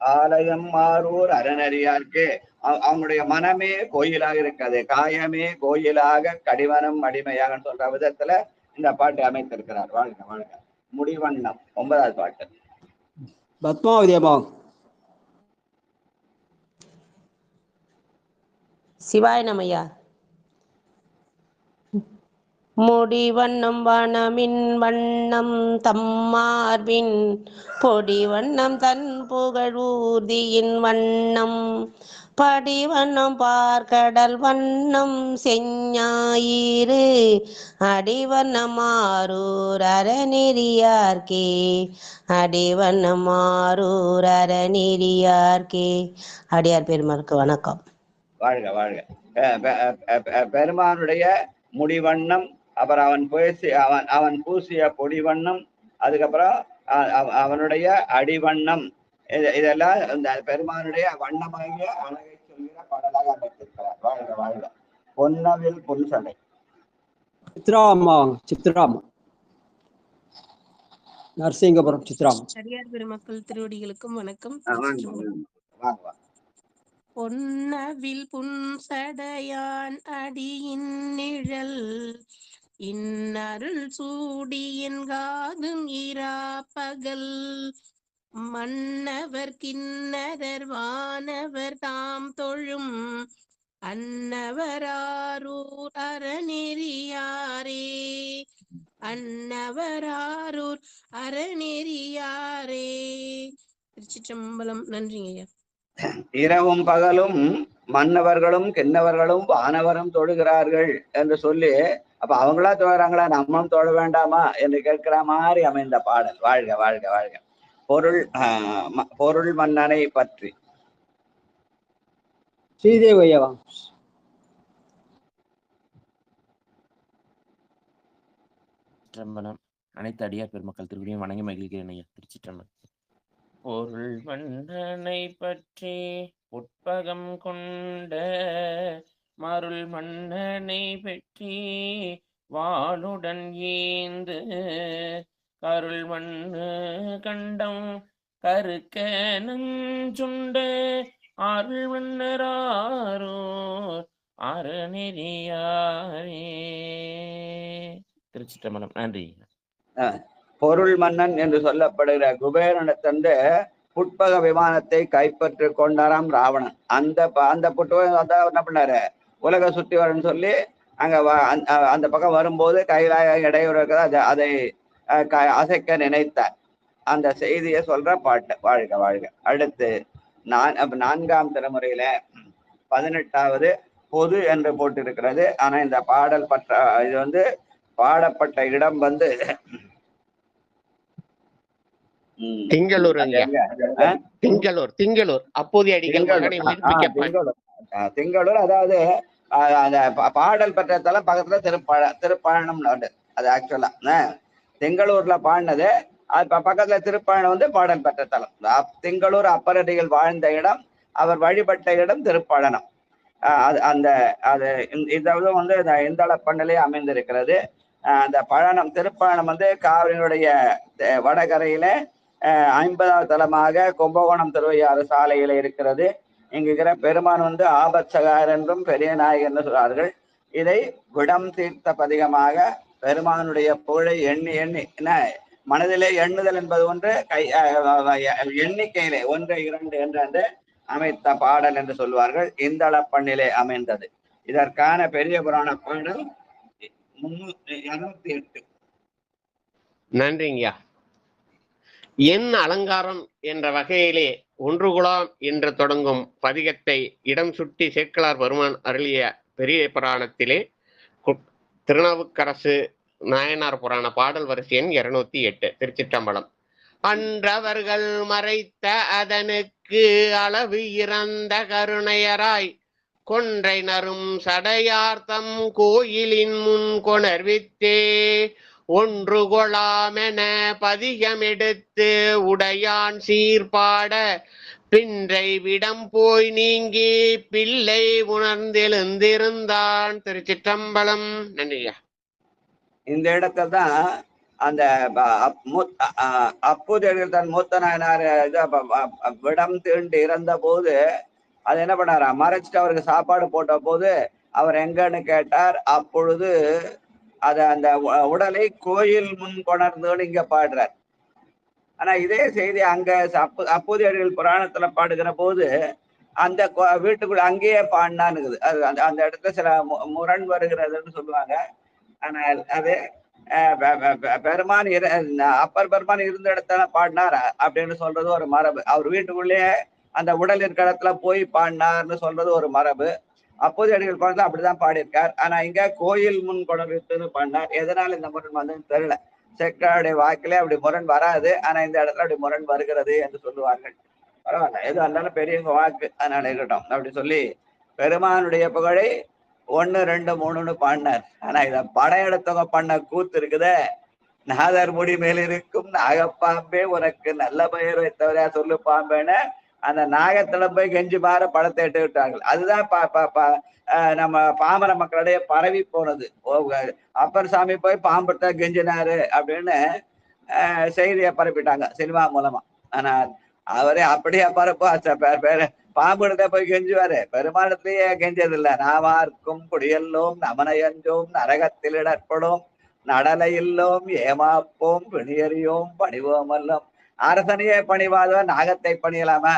ஆலயம் ஆரூர் அறநறியார்க்கே. அவங்களுடைய மனமே கோயிலாக இருக்காது, காயமே கோயிலாக கடிவனம் அடிமையாக சொல்ற விதத்துல இந்த பாட்டு அமைத்திருக்கிறார். வாழ்க வாழ்க. முடிவண்ணம் 9வது பாட்டு. பத்மாவதி அம்மா. சிவாய நமயா. முடிவண்ணம் வனமின் வண்ணம் தம்மார்பின் பொடிவண்ணம் தன் புகழூர்தியின் வண்ணம் படிவண்ணம் பார்க்கடல் வண்ணம் செஞ்ஞாயிறு அடிவண்ணம் ஆரூர் அறநெறியார்க்கே அடிவண்ணம் ஆரூர் அறநெறியார்க்கே. அடியார் பெருமாளுக்கு வணக்கம். வாழ்க வாழ்க. பெருமானுடைய முடிவண்ணம், அப்புறம் அவன் பூசிய பொடிவண்ணம், அதுக்கப்புறம் அவனுடைய அடிவண்ணம், இதெல்லாம் இந்த பெருமானுடைய வண்ணமாகிய அழகை சொல்கிற பாடலாக அமைத்திருக்கிறார். வாழ்க வாழ்க. பொன்னவில் புன்சடை. சித்ராமா. சித்ராமா. நரசிங்கபுரம் சித்ராமா. அடியார் பெருமக்கள் திருவடிகளுக்கும் வணக்கம். பொன்னவில் புன்சடையான் அடியின் நிழல் இன்னருள் சூடியின் காதும் இரா பகல் மன்னவர் கிண்ணரர் வானவர் தாம் தொழும் அன்னவராரூர் அறநெறியாரே அன்னவராரூர் அறநெறியாரே. திருச்சிற்றம்பலம். நன்றிங்கய்யா. இரவும் பகலும் மன்னவர்களும் கிண்ணவர்களும் வானவரும் தொழுகிறார்கள் என்று சொல்லி, அப்ப அவங்களா தொழுகிறாங்களா, நம்மளும் தொழ வேண்டாமா என்று கேட்கிற மாதிரி அமைந்த பாடல். வாழ்க வாழ்க வாழ்க. பொருள் மன்னனை பற்றி. ஸ்ரீதேவையா. திருச்சிற்றம்பலம். அனைத்து அடியார் பெருமக்கள் திருவிழியும் வணங்கி மகிழ்கிறேன் ஐயா. திருச்சிற்றம்பலம். பொருள் மன்னனை பற்றி உட்பகம் கொண்ட மருள் மன்னனை பற்றி வாளுடன் ஏந்து கருள் மண்ணு கண்டம் கருக்க நஞ்சுண்ட அருள் மன்னராரோ அறநெறியாரே. திருச்சிற்றம்பலம். நன்றி. பொருள் மன்னன் என்று சொல்லப்படுகிற குபேரனிடத்திலிருந்து புட்பக விமானத்தை கைப்பற்றி கொண்டாராம் ராவணன். அந்த புட்பகம் என்ன பண்ணாரு, உலக சுற்றி வரன்னு சொல்லி அங்க அந்த பக்கம் வரும்போது கைலாய இடையூறு அதை அசைக்க நினைத்தார். அந்த செய்தியை சொல்ற பாட்டு. வாழ்க வாழ்க. அடுத்து 4ஆம் திருமுறையில 18வது பொது என்று போட்டிருக்கிறது. ஆனா இந்த பாடல் இது பாடப்பட்ட இடம் திங்களூர். திங்களூர் அப்போதைய அடிகள் திங்களூர் அதாவது அந்த பாடல் பெற்ற தலம் பக்கத்துல திருப்பழனம் அது ஆக்சுவலா திங்களூர்ல பாடினது. அது பக்கத்துல திருப்பழனம் வந்து பாடல் பெற்ற தலம். திங்களூர் அப்பரடிகள் வாழ்ந்த இடம், அவர் வழிபட்ட இடம் திருப்பழனம். அந்த அது இதாவது வந்து இந்தளப்பண்ணிலே அமைந்திருக்கிறது. அந்த பழனம் திருப்பழனம் வந்து காவிரியினுடைய வடகரையில 50வது தலமாக கும்பகோணம் திருவையாறு சாலையில இருக்கிறது. இங்க இருக்கிற பெருமான் வந்து ஆபத்சகார் என்றும் பெரிய நாயகர் என்று சொல்றார்கள். இதை விடம் தீர்த்த பதிகமாக பெருமானுடைய புகழை எண்ணி எண்ணி என்ன மனதிலே எண்ணுதல் என்பது ஒன்று, எண்ணிக்கையிலே 1, 2 என்று அமைத்த பாடல் என்று சொல்வார்கள். இந்தளப்பண்ணிலே அமைந்தது. இதற்கான பெரிய புராண பாடல் 208. நன்றிங்கய்யா. என் அலங்காரம் என்ற வகையிலே ஒன்று குலாம் என்று தொடங்கும் பதிகத்தை இடம் சுட்டி சேக்கிழார் பெருமான் அருளிய பெரிய புராணத்திலே திருநாவுக்கரசு நாயனார் புராண பாடல் வரிசை எண் 208. திருச்சிற்றம்பலம். அன்றவர்கள் மறைத்த அதனுக்கு அளவு இறந்த கருணையராய் கொன்றை நரும் சடையார்த்தம் கோயிலின் முன் கொணர்வித்தே ஒன்று கொளாமென பதிகமெடுத்து உடையான் சீர்பாட பின்றை விடம் போய் நீங்கி பிள்ளை உணர்ந்தெழுந்திருந்தான். திருச்சிற்றம்பலம். நன்றியா. இந்த இடத்துல தான் அந்த அப்பூதேவிகள் தன் மூத்த நாயனார் விடம் தீண்டு இறந்த போது அது என்ன பண்ணாரா, மறைச்சிட்டு அவருக்கு சாப்பாடு போட்ட போது அவர் எங்கன்னு கேட்டார். அப்பொழுது அத அந்த உடலை கோயில் முன் கொணர்ந்துன்னு இங்க பாடுறார். ஆனா இதே செய்தி அங்க அப்பூதியடிகள் புராணத்துல பாடுகிற போது அந்த வீட்டுக்குள்ள அங்கேயே பாடினான்னு அது அந்த இடத்துல சில முரண் வருகிறதுன்னு சொல்லுவாங்க. ஆனால் அது பெருமான் அப்பர் பெருமான் இருந்த இடத்துல பாடினார் அப்படின்னு சொல்றது ஒரு மரபு. அவர் வீட்டுக்குள்ளேயே அந்த உடல் இருக்கிற இடத்துல போய் பாடினார்னு சொல்றது ஒரு மரபு. அப்போது அடிகள் பாடல அப்படிதான் பாடியிருக்கார். ஆனா இங்க கோயில் முன் கொணர்வித்துன்னு பாடினார். எதனால இந்த முரண் வந்ததுன்னு தெரியல. செக்காருடைய வாக்கிலே அப்படி முரண் வராது, ஆனா இந்த இடத்துல அப்படி முரண் வருகிறது என்று சொல்லுவார்கள். பரவாயில்ல, எது வந்தாலும் பெரியவங்க வாக்கு, அதனால இருக்கட்டும் அப்படி சொல்லி பெருமானுடைய புகழை 1, 2, 3ன்னு பாடினார். ஆனா இத படம் எடுத்தவங்க பண்ண கூத்து இருக்குதே, நாதர் முடி மேல் இருக்கும் நாகப்பாம்பே உனக்கு நல்ல பெயர் வைத்தவரையா சொல்லு பாம்பேன்னு அந்த நாகத்துல போய் கெஞ்சி மாற படத்தை எட்டு விட்டார்கள். அதுதான் நம்ம பாமர மக்களிடையே பரவி போனது. அப்பர் சாமி போய் பாம்புட்ட கெஞ்சினாரு அப்படின்னு செய்தியை பரப்பிட்டாங்க சினிமா மூலமா. ஆனா அவரே அப்படியே பரப்பு பாம்பு எடுத்த போய் கெஞ்சுவாரு, பெருமானத்திலேயே கெஞ்சதில்லை. நாமார்க்கும் குடியல்லோம் நமனையஞ்சோம் நரகத்தில் இடற்படும் நடலை இல்லோம் ஏமாப்போம் பிணியறியோம் பணிவோம் அல்லோம். அரசனையே பணிவாதவன் நாகத்தை பணியலாமா?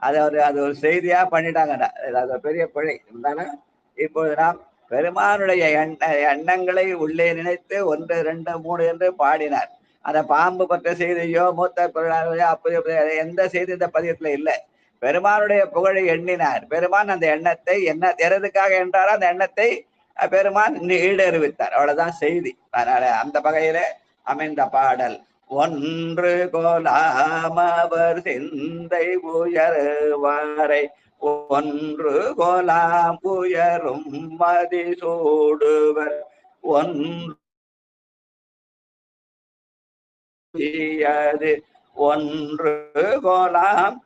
அது ஒரு செய்தியா பண்ணிட்டாங்க. அது பெரிய பிழை இருந்தாலும் இப்போது நாம் பெருமானுடைய எண்ணங்களை உள்ளே நினைத்து 1, 2, 3 என்று பாடினார். அந்த பாம்பு பற்ற செய்தியோ மூத்த அப்படி எந்த செய்தி இந்த பதியத்துல இல்லை. பெருமானுடைய புகழை எண்ணினார். பெருமான் அந்த எண்ணத்தை எறதுக்காக என்றாரோ அந்த எண்ணத்தை பெருமான் ஈடறிவித்தார். அவ்வளவுதான் செய்தி. அதனால அந்த வகையில அமைந்த பாடல். ஒன்று கோலாமவர் சிந்தை உயர்வாரை ஒன்று கோலாம் உயரும் மதி சூடுவர் ஒன்று கோலாம்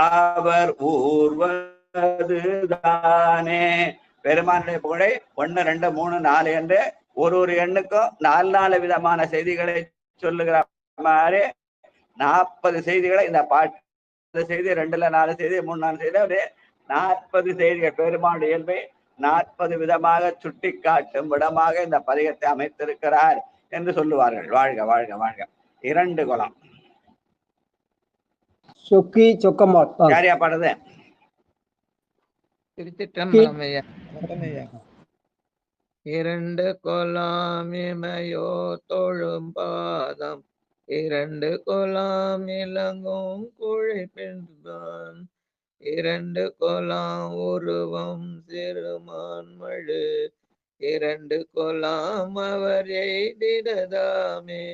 அவர் ஊர்வதுதானே. பெருமானுடைய புகழை 1, 2, 3, 4 என்று ஒரு எண்ணுக்கும் 4 விதமான செய்திகளை சொல்லுகிற மாதிரி 40 செய்திகளை இந்த பாட்டு செய்தி 2ல 4 செய்தி 3, 4 செய்தி அப்படியே 40 செய்திகள் பெருமானுடைய இயல்பை 40 விதமாக சுட்டி காட்டும் விடமாக இந்த பதிகத்தை அமைத்திருக்கிறார் என்று சொல்லுவார்கள். வாழ்க வாழ்க வாழ்க. 2 குலம். சொக்கி சொக்கமா யாரியா பாடுது? திருச்சிற்றம்பலம் ஐயா. 2 கொலாம் இமையோ தொழும் பாதம் 2 கொலாம் இளங்கும் குழைப்பின்பான் 2 கொலாம் உருவம் சிறுமான்மழு 2 கொலாம் அவர் எய்தினதாமே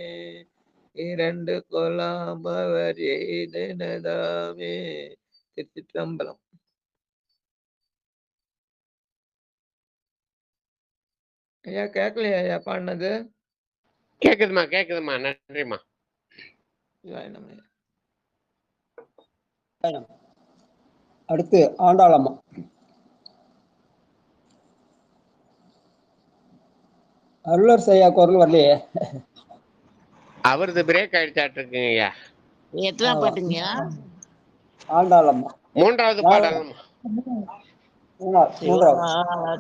2 கொலாம் அவர் எய்தினதாமே. திருச்சிற்றம்பலம். ஐயா கேட்கலையா ஐயா பாடினது? கேக்குதுமா நன்றிம்மா. சிவாயனம் ஐயா. அடுத்து ஆண்டாளம்மா. அருளர் செய்யா குரல் வரலையே. அவரது பிரேக் ஆயிடுச்சாட்டு இருக்குங்க ஐயா. எத்தனை பாட்டுங்க? ஆண்டாளம்மா 3வது பாடல்.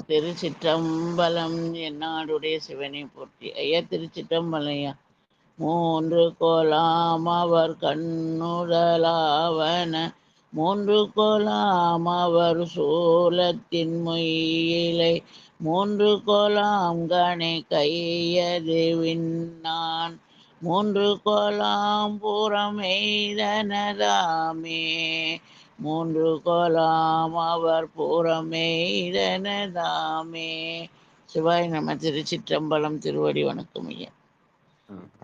திருச்சிற்றம்பலம் என்னாடுடைய சிவனை போற்றி. ஐயா திருச்சிற்றம்பலம் ஐயா. 3 கோலாம் அவர் கண்ணுதலாவன 3 கோலாம் அவர் சூலத்தின் மொயிலை 3 கோலாம் கணை கையது விண்ணான் 3 கோலாம் புறமெய்தனதாமே 3 கோலாம் அவர் புறமெய்தனதாமே. சிவாய நம. திருச்சிற்றம்பலம். திருவடி வணக்கம் ஐயா.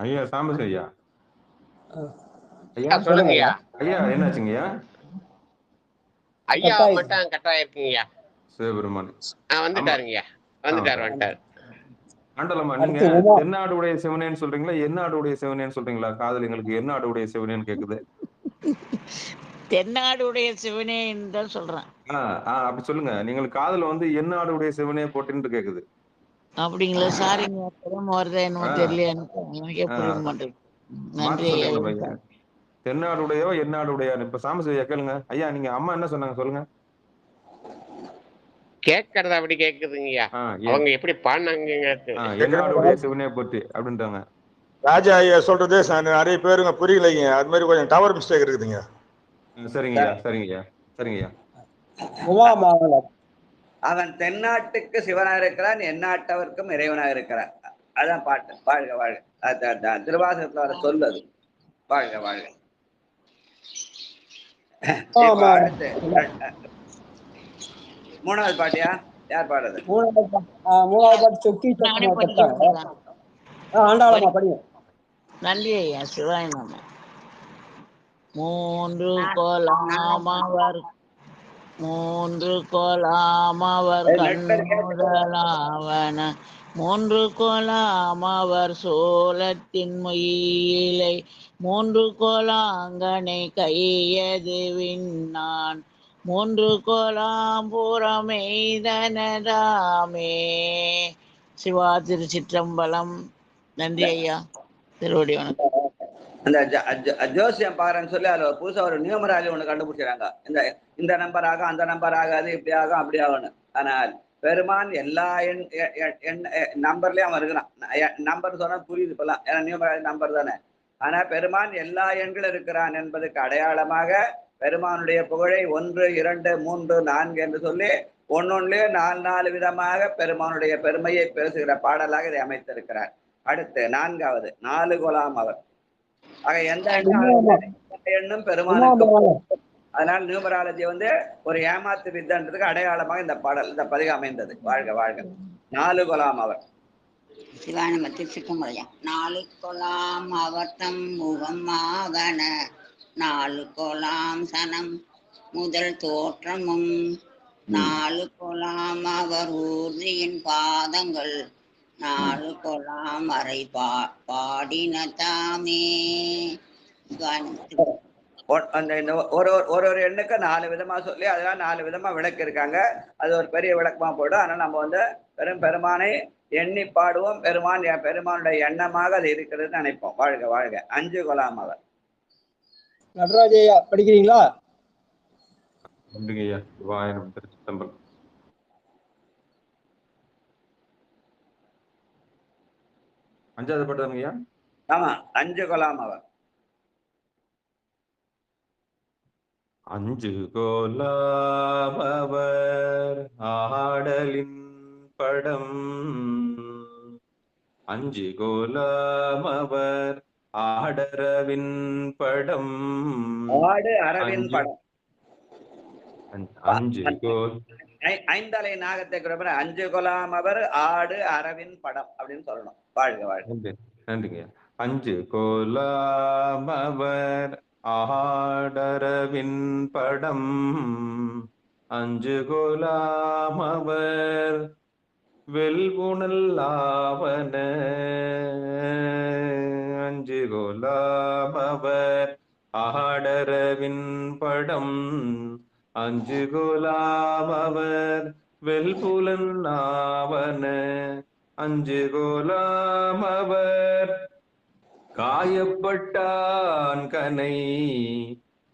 ஐயா சாம்பசி ஐயா. சொல்லுங்க ஐயா. ஐயா என்னாச்சுங்கய்யா? ஐயா மட்டும் கட்டாயிருக்குங்கய்யா. சிவபெருமான் வந்துட்டாருங்கய்யா. வந்துட்டாரு. ஆண்டலம்மா நீங்க தென்னாடுடைய சிவனேன்னு சொல்றீங்களா என்னாடுடைய சிவனேன்னு சொல்றீங்களா? காதல் எங்களுக்கு என்னாடுடைய சிவனேன்னு கேக்குது. தென்னாடுடைய சிவனே தான் சொல்றேன். அப்படி சொல்லுங்க. நீங்கள் காதல வந்து என்னாடுடைய சிவனே போட்டுன்னு கேக்குது. அப்படிங்களா? சாரிங்க. வருதா என்னமோ தெரியல எனக்கு புரிய மாட்டேங்குது. நன்றி ஐயா. தென்னாடுடையோ என்னாடுடையா? இப்ப சாமசி ஐயா கேளுங்க. ஐயா நீங்க அம்மா என்ன சொன்னாங்க சொல்லுங்க. கேட்கறது அப்படி கேக்குதுங்கய்யா. அவங்க எப்படி பாடினாங்க? என்னாடுடைய சிவனே போட்டு அப்படின்றாங்க. ராஜா ஐயா சொல்றது நிறைய பேருங்க புரியலைங்க. அது மாதிரி கொஞ்சம் டவர் மிஸ்டேக் இருக்குதுங்க. சரிங்கய்யா. அவன் தென்னாட்டுக்கு சிவனாக இருக்கிறான், எந்நாட்டவர்க்கும் இறைவனாக இருக்கிறான். அதான் பாட்டு. வாழ்க வாழ்க. திருவாசகத்துல வர சொல்லது. வாழ்க வாழ்க. மூணாவது பாட்டியா? யார் பாடுறது? மூணாவது பாட்டு சொக்கி ஆண்டாளம்மா படிங்க. நன்றி ஐயா. சிவாய நம. 3 கோலாமவர் 3 கோலாமவர் கண்ணுதலாவன 3 கோலாமவர் சோலத்தின் மொயிலை 3 கோலாங்கனை கையது விண்ணான் 3 கோலாம்புறமெய்தனதாமே. சிவா திருச்சிற்றம்பலம். நன்றி ஐயா. திருவடி வணக்கம். அந்த ஜோசியம் பாருன்னு சொல்லி அதுல புதுசா ஒரு நியூமராலஜி ஒண்ணு கண்டுபிடிச்சாங்க. இந்த நம்பர் ஆகும், அந்த நம்பர் ஆகாது, இப்படி ஆகும், அப்படி ஆகும்னு. ஆனால் பெருமான் எல்லா நம்பர்லயும் அவன் இருக்கிறான். நம்பர் சொன்னா புரியுது இப்பெல்லாம், ஏன்னா நியூமராலஜி நம்பர் தானே. ஆனா பெருமான் எல்லா எண்களும் இருக்கிறான் என்பதுக்கு அடையாளமாக பெருமானுடைய புகழை 1, 2, 3, 4 என்று சொல்லி ஒன்னொன்னுலயே 4 விதமாக பெருமானுடைய பெருமையை பேசுகிற பாடலாக இதை அமைத்திருக்கிறார். அடுத்து 4வது 4 கோலாம் அவர். ஆக எந்த எண்ணும் பெருமானுக்கு. அதனால நியூமராலஜி வந்து ஒரு ஏமாத்து வித்தன்றதுக்கு அடையாளமாக இந்த பாடல், இந்த பதிவு அமைந்தது. வாழ்க வாழ்க. 4 கோலாம் அவர். சிவானம திருச்சிற்றம்பலம். 4 கோலாம் அவர் தம் முகமாகன 4 கோலாம் சனம் முதல் தோற்றமும் 4 கோலாம் அவர் ஊர்தியின் பாதங்கள் 4 கோலாம் அறை பாடின தாமே. ஒரு எண்ணுக்கு 4 விதமா சொல்லி அதெல்லாம் 4 விதமா விளக்கு இருக்காங்க. அது ஒரு பெரிய விளக்கமா போடும். ஆனா நம்ம வந்து பெருமானை எண்ணி பாடுவோம். பெருமானுடைய எண்ணமாக அது இருக்கிறது நினைப்போம். வாழ்க வாழ்க. 5 கோலாம் அவர். நடராஜையா படிக்கிறீங்களா? நன்றிங்கய்யா. சிவாயனம். திருச்சிற்றம்பலம். அஞ்சாவது பாட்டு தானுங்கய்யா? ஆமா, 5 கோலாம் அவர். 5 கோலாம் அவர் ஆடலின் படம் 5 கோலாம் அவர் ஆடரவின் படம் 5 கோல் 5 அலை நாகத்தை குறிப்பிட 5 கோலாம் அவர் ஆடு அரவின் படம் அப்படின்னு சொல்லணும். வாழ்க வாழ்க. நன்றிங்க. 5 கோலாம் அவர் ஆடரவின் படம் 5 கோலாம் அவர் வெல்புணல் ஆவன அஞ்சு கோலாமவர் ஆடரவின் படம் அஞ்சு கோலாமவர் வெல்புலன் ஆவன அஞ்சு கோலாமவர் காயப்பட்டான் கனை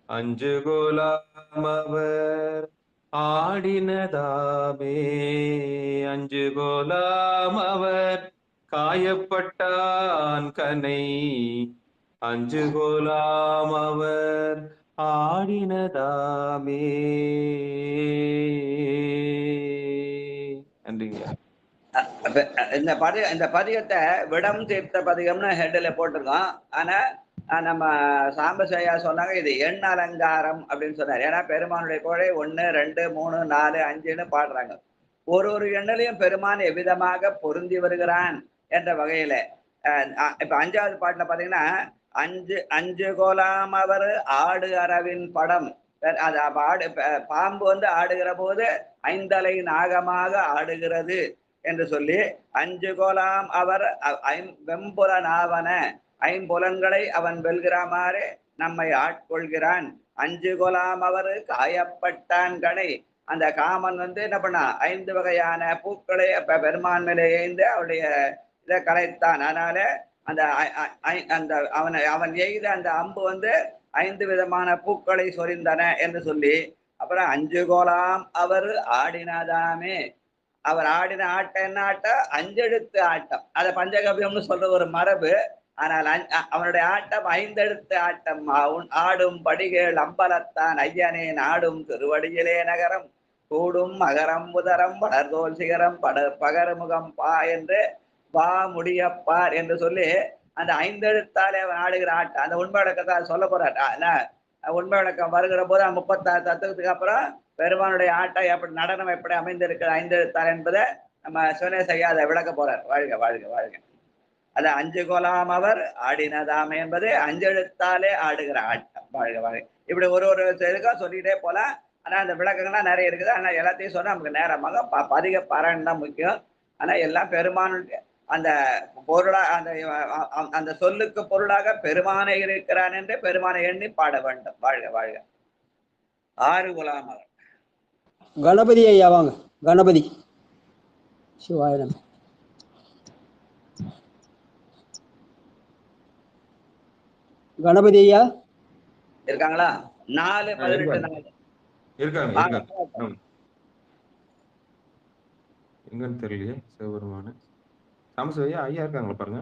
அஞ்சு கோலாமவர் ஆடினதாமே அஞ்சு கோலாமவர் காயப்பட்டான் கனை அஞ்சு கோலாமவர் ஆடினதாமே. நன்றிங்க. இந்த பதிகத்தை விடம் தீர்த்த பதிகம்னு ஹெட்டில் போட்டிருக்கோம். ஆனா நம்ம சாம்பசையா சொன்னாங்க இது எண் அலங்காரம் அப்படின்னு சொன்னார். ஏன்னா பெருமானுடைய கோழை 1 2 3 4 5ன்னு பாடுறாங்க. ஒரு எண்ணிலையும் பெருமான் எவ்விதமாக பொருந்தி வருகிறான் என்ற வகையில இப்ப 5வது பாட்டுல பாத்தீங்கன்னா அஞ்சு கோலாம் அவர் ஆடு அரவின் படம். அது பாம்பு ஆடுகிற போது 5 நாகமாக ஆடுகிறது என்று சொல்லி அஞ்சு கோலாம் அவர் வெம்புலனாவன 5 புலன்களை அவன் வெல்கிறாமாறு நம்மை ஆட்கொள்கிறான். அஞ்சு கோலாம் அவர் காயப்பட்டான் கணை. அந்த காமன் என்ன பண்ணா 5 வகையான பூக்களை பெருமான் மேலே எய்ந்து அவருடைய இதை கலைத்தான். அதனால அந்த அவன் எய்த அந்த அம்பு 5 விதமான பூக்களை சொரிந்தன என்று சொல்லி அப்புறம் அஞ்சு கோலாம் அவர் ஆடினதாமே. அவர் ஆடின ஆட்டம் என்ன ஆட்டம்? 5 எழுத்து ஆட்டம். அதை பஞ்சகவியம்னு சொல்ற ஒரு மரபு. ஆனால் அவனுடைய ஆட்டம் 5 எழுத்து ஆட்டம். ஆடும் படிகள் அம்பலத்தான் ஐயனே நாடும் திருவடியிலே நகரம் கூடும் மகரம் முதரம் படர்தோல் சிகரம் பகரமுகம் பா என்று வா முடியப்பார் என்று சொல்லி அந்த 5 எழுத்தாலே அவன் ஆடுகிற ஆட்டம். அந்த உண்மை விளக்கத்தை சொல்ல போறாட்டா. உண்மை விளக்கம் வருகிற போது 36 தத்துவத்துக்கு அப்புறம் பெருமானுடைய ஆட்டம் எப்படி நடனம் எப்படி அமைந்திருக்கிற 5 எழுத்தார் என்பதை நம்ம சிவனேசையா அதை விளக்க போறார். வாழ்க வாழ்க வாழ்க. அது அஞ்சு கோலாம் அவர் ஆடினதாமே என்பது 5 எழுத்தாலே ஆடுகிற ஆட்டம். வாழ்க வாழ்க. இப்படி ஒரு இதுக்கும் சொல்லிட்டே போலாம். ஆனா அந்த விளக்கங்கள்லாம் நிறைய இருக்குது. ஆனா எல்லாத்தையும் சொன்னா நமக்கு நேரமாக பதிக பாராயணம் தான் முக்கியம். ஆனா எல்லாம் பெருமானுடைய அந்த பொருளா அந்த சொல்லுக்கு பொருளாக பெருமானை இருக்கிறான் என்று பெருமானை எண்ணி பாட வேண்டும். வாழ்க வாழ்க. 6 குலாம் அவர். கணபதி ஐயா வாங்க. கணபதி சிவாயிரம். கணபதி ஐயா இருக்காங்களா? 4 18 இருக்காங்க. எங்கன்னு தெரியலையே. சிவபெருமான சாமசையா ஐயா இருக்காங்களா பாருங்க.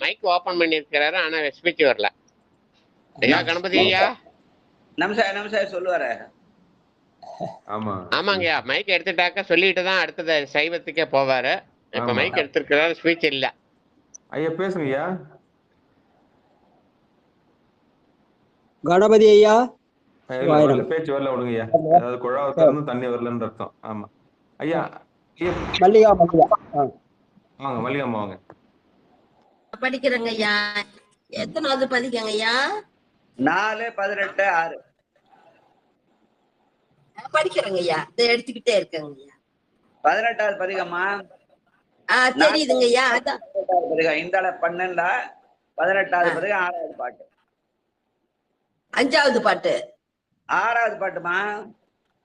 மைக் ஓபன் பண்ணிருக்கிறாரு. ஆனா ஸ்பீச் வரல. ஐயா கணபதி ஐயா நமசார் சொல்லுவாரு. ஆமாங்கய்யா மைக் எடுத்துட்டாக்க சொல்லிட்டு தான் அடுத்தது சைவத்துக்கே போவாரு. இப்ப மைக் எடுத்திருக்கிறாரு. ஸ்பீச் இல்ல. ஐயா பேசுங்கய்யா. கணபதி ஐயா பேச்சு வரல விடுங்கய்யா. அதாவது குழாவை திறந்து தண்ணி வரலன்னு அர்த்தம். ஆமா ஐயா. மல்லிகா வாங்க மல்லிகாமா வாங்க. படிக்கிறேங்க ஐயா. எத்தனாவது பதிக்கங்க ஐயா? 4 18 6 படிக்கிறேங்க ஐயா. இதை எடுத்துக்கிட்டே இருக்கேங்க ஐயா. 18வது பதிகம்மா. தெரியுதுங்க ஐயா. அதான் பதிகம் இந்த 12 18வது பதிகம் 6வது பாட்டு. 5வது பாட்டு 6வது பாட்டுமா.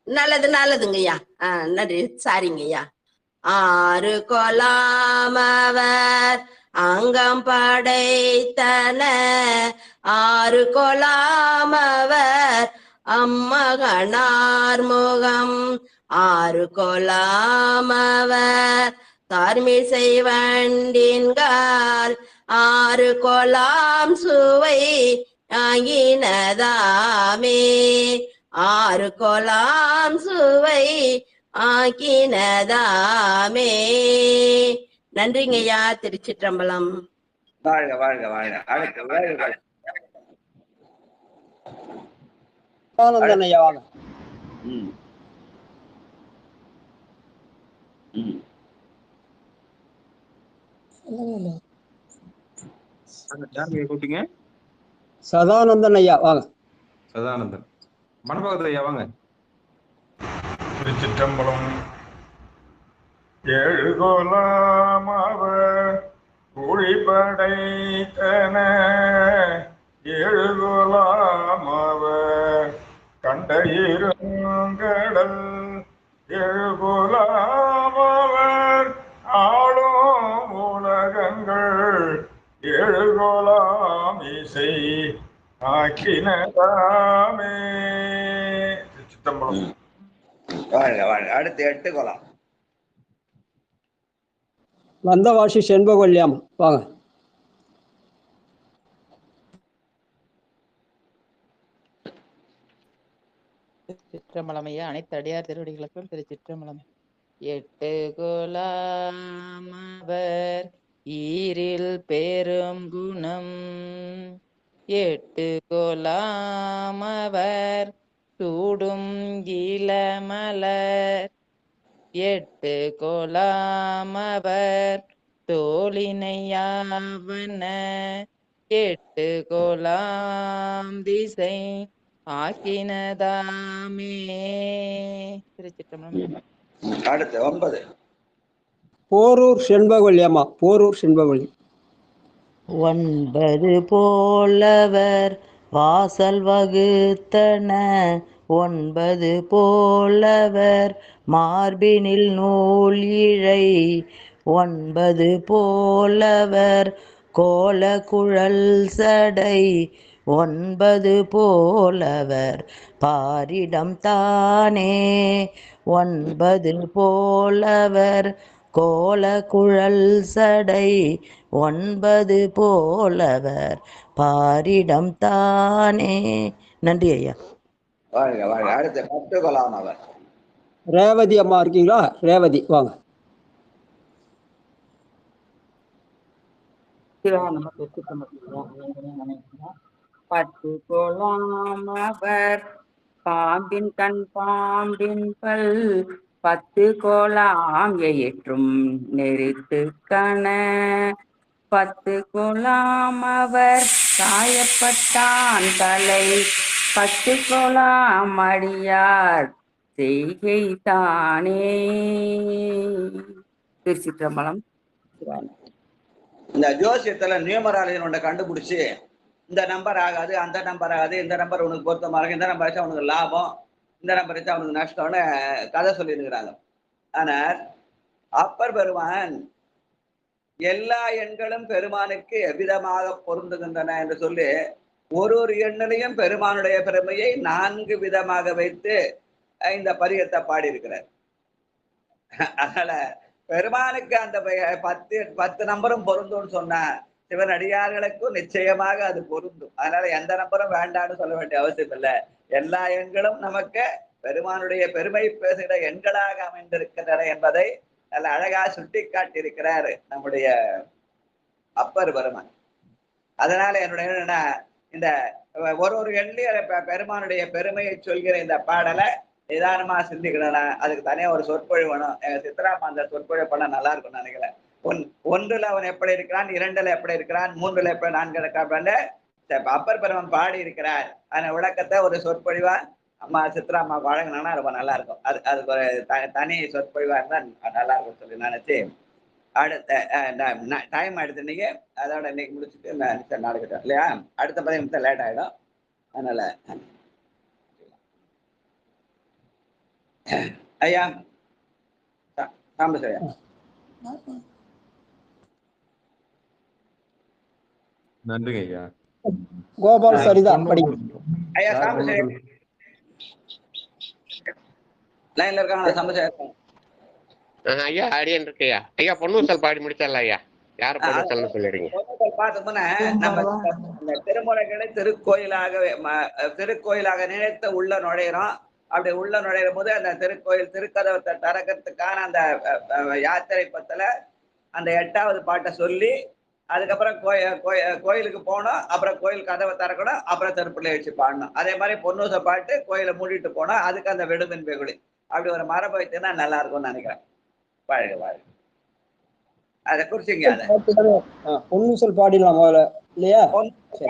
நல்லதுங்க ஐயா. நன்றி. சாரிங்க ஐயா. 6 கொலாமவர் அங்கம் படைத்தன 6 கொலாமவர் அம்மகனார் முகம் 6 கொலாமவர் தார்மிசை வண்டின்கால் 6 கொலாம் சுவை ஆகினதாமே 6 கொலாம் சுவை ஆக்கினதாமே. நன்றிங்க ஐயா. திருச்சிற்றம்பலம். வாழ்க வாழ்க வாழ்க. ஐயா வாங்க. கூப்பிட்டீங்க? சதானந்தன் ஐயா வாங்க. சதானந்தன் மணப்பாக்கத்துல ஐயா வாங்க. திருச்சிற்றம்பலம். எழுகொலாம் அவர் குழிபடைத்தன எழுகொலாம் அவர் கண்ட இருங்கடல் எழுகொலாம் அவர் ஆளும் உலகங்கள் எழுகொலாம் இசை ஆக்கினதாமே. சித்தம்பலம். வாழ்க வாழ்க. அடுத்து 8 கொலாம். வந்தவாசி செண்பகொல்லியாம் வாங்க. திருச்சிற்றம்பலம் ஐயா. அனைத்து அடியார் திருவடிகளுக்கும் திருச்சிற்றம்பலம். 8 குலாம் அவர் ஈரில் பெரும் குணம் 8 குலாம் அவர் சூடும் இளமலர் 8 குலாம் அவர் தோளினையாவன 8 குலாம் திசை ஆக்கினதாமே. திருச்சிற்றம்பலம். அடுத்து 9 போரூர் செண்பகொல்லியாமா. போரூர் செண்பகொல்லி. 9 போலவர் வாசல் வகுத்தன 9 போலவர் மார்பினில் நூல் இழை 9 போலவர் கோல குழல் சடை 9 போலவர் பாரிடம் தானே 9 போலவர் கோல குழல் சடை 9 போலவர் பாரிடம் தானே. நன்றி ஐயா. வாழ்க வாழ்க. அடுத்து 10 கொலாம் அவர். ரேவதி அம்மா இருக்கீங்களா? ரேவதி வாங்க. பத்து கொலாம் அவர் பாம்பின் கண் பாம்பின் பல் 10 கோலாம் ஏற்றும் நெறித்து கண 10 கோலாம் அவர் காயப்பட்டான் தலை 10 கோலாம் அடியார் செய்கை தானே. திருச்சிற்றம்பலம். இந்த ஜோசியத்துல நியூமராலஜி கண்டுபிடிச்சு இந்த நம்பர் ஆகாது, அந்த நம்பர் ஆகாது, இந்த நம்பர் உனக்கு பொருத்தமா இருக்கு, இந்த நம்பர் வச்சா உனக்கு லாபம், இந்த நம்பர் வச்சா உனக்கு நஷ்டம்னு கதை சொல்லியிருக்கிறாங்க. ஆனால் அப்பர் பெருமான் எல்லா எண்களும் பெருமானுக்கு எவ்விதமாக பொருந்துகின்றன என்று சொல்லி ஒரு எண்ணிலையும் பெருமானுடைய பெருமையை 4 விதமாக வைத்து இந்த பதிகத்தை பாடியிருக்கிறார். அதனால பெருமானுக்கு அந்த 10 நம்பரும் பொருந்தும்னு சொன்ன சிவனடியார்களுக்கும் நிச்சயமாக அது பொருந்தும். அதனால எந்த நம்பரும் வேண்டாம்னு சொல்ல வேண்டிய அவசியம் இல்லை. எல்லா எண்களும் நமக்கு பெருமானுடைய பெருமை பேசுகிற எண்களாக அமைந்திருக்கின்றன என்பதை நல்ல அழகா சுட்டி காட்டியிருக்கிறார் நம்முடைய அப்பர் பெருமான். அதனால என்னுடைய என்னன்னா இந்த ஒரு எண்ணிலையும் பெருமானுடைய பெருமையை சொல்கிற இந்த பாடலை நிதானமா சிந்திக்கணும். அதுக்கு தனியா ஒரு சொற்பொழிவு வேணும். சித்ராமா அந்த சொற்பொழிவு பண்ண நல்லா இருக்கும்னு நினைக்கிறேன். 1ல் அவன் எப்படி இருக்கிறான், 2ல் எப்படி இருக்கிறான், 3ல் எப்படி 4 இருக்கான் அப்பர் பெருமான் பாடி இருக்கிறார். அந்த விளக்கத்தை ஒரு சொற்பொழிவா அம்மா சித்ராமா வழங்கினா ரொம்ப நல்லா இருக்கும். அதுக்கு ஒரு தனி சொற்பொழிவா இருந்தா நல்லா இருக்கும் சொல்லி நினைச்சு அடுத்த டைம் எடுத்து இன்னைக்கு அதோட இன்னைக்கு முடிச்சுட்டு நாளைக்கு இல்லையா அடுத்த பதிவு லேட் ஆயிடும். அதனால ஐயா சாம்பசையா. நன்றிங்க ஐயா. கோபால் சரிதா படிங்க. ஐயா சாம்பசையா லைன்ல இருக்காங்க. சாம்பசையா ஐயா அடியன் இருக்கையா. ஐயா பொன்னூசல் பாடி முடிச்சல ஐயா. யார் பொன்னூசல்னு சொல்லிடுங்க. பார்த்தோம்னா நம்ம திருமுறைகளை திருக்கோயிலாக நினைத்து உள்ள நுழையிறோம். அப்படி உள்ள நுழையும் போது அந்த திருக்கோயில் திருக்கதவத்தை திறக்கிறதுக்கான அந்த யாத்திரை பத்துல அந்த 8வது பாட்டை சொல்லி அதுக்கப்புறம் கோயிலுக்கு போனோம். அப்புறம் கோயில் கதவை திறக்கணும். அப்புறம் திருப்பிள்ளை வச்சு பாடணும். அதே மாதிரி பொன்னூச பாட்டு கோயிலை மூடிட்டு போனோம். அதுக்கு அந்த விடுமின் வெகுளி அப்படி ஒரு மரபு வைத்தீங்கன்னா நல்லா இருக்கும்னு நினைக்கிறேன். வாழ்க வாழ்க. அதை குறிச்சிங்க. அதை பொன்னூசல் பாடிடலாம் முதல்ல இல்லையா?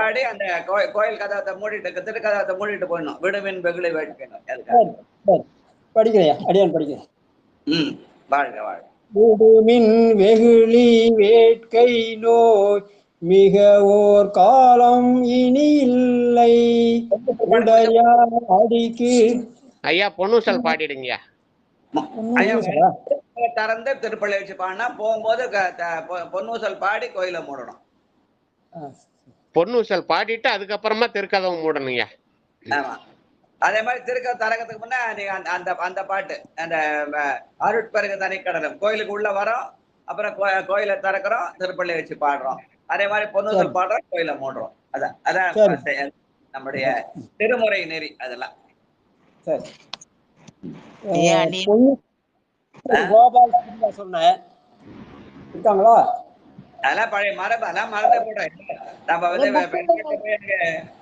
பாடி அந்த கோயில் கதவத்தை மூடிட்டு திருக்கதவத்தை மூடிட்டு போயிடணும். விடுமின் வெகுளி வைக்கணும். படிக்கிறேன் அடியான் படிக்கிறேன். வாழ்க வாழ்க. விடுமின் வெகுளி வேட்கை நோய் மிக ஓர் காலம் இனி இல்லை உடையார் அடிக்கு ஐயா பொன்னூசல் பாடிடுங்கய்யா. திறந்து திருப்பள்ளி வச்சு பாடினா போகும்போது பொன்னூசல் பாடி கோயில மூடணும். பொன்னூசல் பாடிட்டு அதுக்கப்புறமா திருக்கதவு மூடணுங்க. ஆமா, அதே மாதிரி திருக்க தரகத்துக்கு முன்ன நீங்க அந்த அந்த பாட்டு அந்த அருட்பெருகு தனிக்கடலும் கோயிலுக்கு உள்ள வரோம், அப்புறம் கோயிலை திறக்கிறோம், திருப்பள்ளி வச்சு பாடுறோம். அதே மாதிரி பொன்னூசல் பாடுறோம், கோயிலை மூடுறோம். அதான் அதான் நம்முடைய திருமுறை நெறி. அதெல்லாம் கோபால் சொன்னேன் இருக்காங்களா? அதெல்லாம் பழைய மரபு, அதெல்லாம் மறந்தே போட. நம்ம வந்து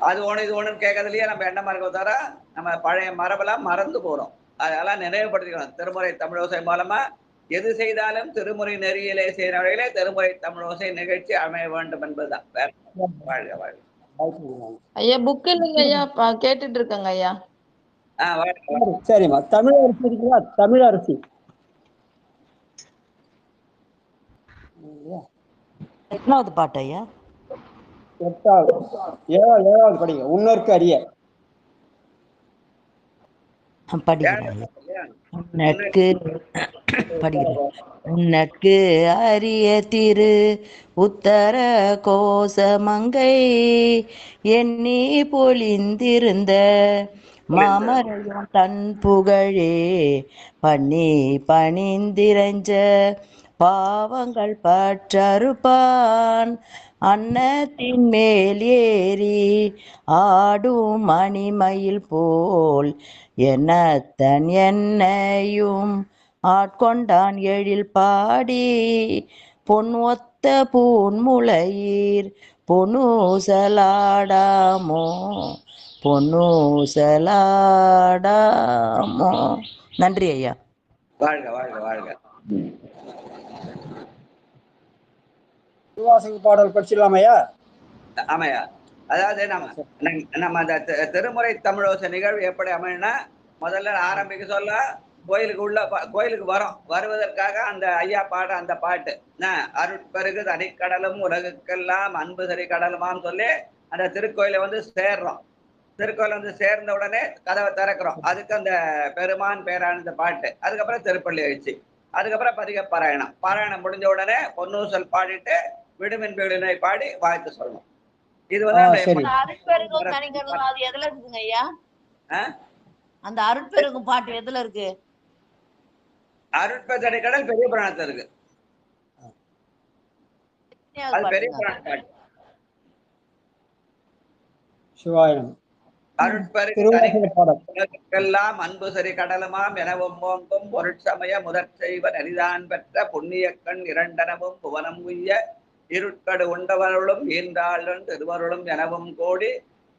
அது ஒண்ணு இது ஒண்ணுன்னு கேட்கறதுலயே நம்ம என்ன மறக்க தவிர நம்ம பழைய மரபெல்லாம் மறந்து போறோம். அதெல்லாம் நினைவுபடுத்திக்கணும். திருமுறை தமிழோசை மூலமா எது செய்தாலும் திருமுறை நெறியிலே செய்கிற வகையிலே திருமுறை தமிழோசை நிகழ்ச்சி அமைய வேண்டும் என்பதுதான். வேற வாழ்க வாழ்க. ஐயா புக் இல்லைங்க ஐயா, கேட்டுட்டு இருக்கங்க ஐயா. சரிம்மா. தமிழ் அரிசி இருக்குங்களா? தமிழ் அரிசி எத்தனாவது பாட்டு ஐயா? 8வது 7வது படிங்க. உன்னற்கு அறிய உனக்கு அரிய திரு உத்தர கோசமங்கை எண்ணி பொழிந்திருந்த மாமரையும் தன் புகழே பண்ணி பணிந்திரஞ்ச பாவங்கள் பற்றறுப்பான் அன்னத்தின் மேல் ஏறி ஆடும் மணிமயில் போல் என்னத்தன் என்னையும் ஆட்கொண்டான் எழில் பாடி பொன் ஒத்த பூன்முளையீர் பொன்னூசலாடாமோ பொன்னூசலாடாமோ. நன்றி ஐயா. வாழ்க வாழ்க வாழ்க. திருவாசக பாடல் படிச்சிடலாமையா? ஆமையா. அதாவது நம்ம அந்த திருமுறை தமிழோசை நிகழ்வு எப்படி அமையனா, முதல்ல ஆரம்பிக்க சொல்ல கோயிலுக்கு உள்ள கோயிலுக்கு வரோம். வருவதற்காக அந்த ஐயா பாட அந்த பாட்டு அருட்பெருகு தனிக்கடலும் உலகுக்கெல்லாம் அன்பு சரி கடலுமான்னு சொல்லி அந்த திருக்கோயிலை வந்து சேர்றோம். திருக்கோயில வந்து சேர்ந்த உடனே கதவை திறக்கிறோம். அதுக்கு அந்த பெருமான் பேரானந்த பாட்டு. அதுக்கப்புறம் திருப்பள்ளி எழுச்சி. அதுக்கப்புறம் பதிக பாராயணம். பாராயணம் முடிஞ்ச உடனே பொன்னூசல் பாடிட்டு விடுமின் பேடினை பாடி வாழ்த்து சொல்லணும். இது வந்து எதுல இருக்குங்க ஐயா? அந்த அருட்பெருகும் பாட்டு எதுல இருக்கு? அருட்பெருகு கடல் பெரிய புராணத்துல இருக்கு. அது பெரிய புராண பாட்டு. சிவாயம். அருட்பெருக்கெல்லாம் அன்பு சரி கடலுமாம் எனவும் மோங்கும் பொருட்சமய முதற் செய்வன் அரிதான் பெற்ற புண்ணியக்கண் இரண்டனவும் புவனம் உய்ய இருட்கடு உண்டவர்களும் ஈன்றாளும் திருவருளும் எனவும் கோடி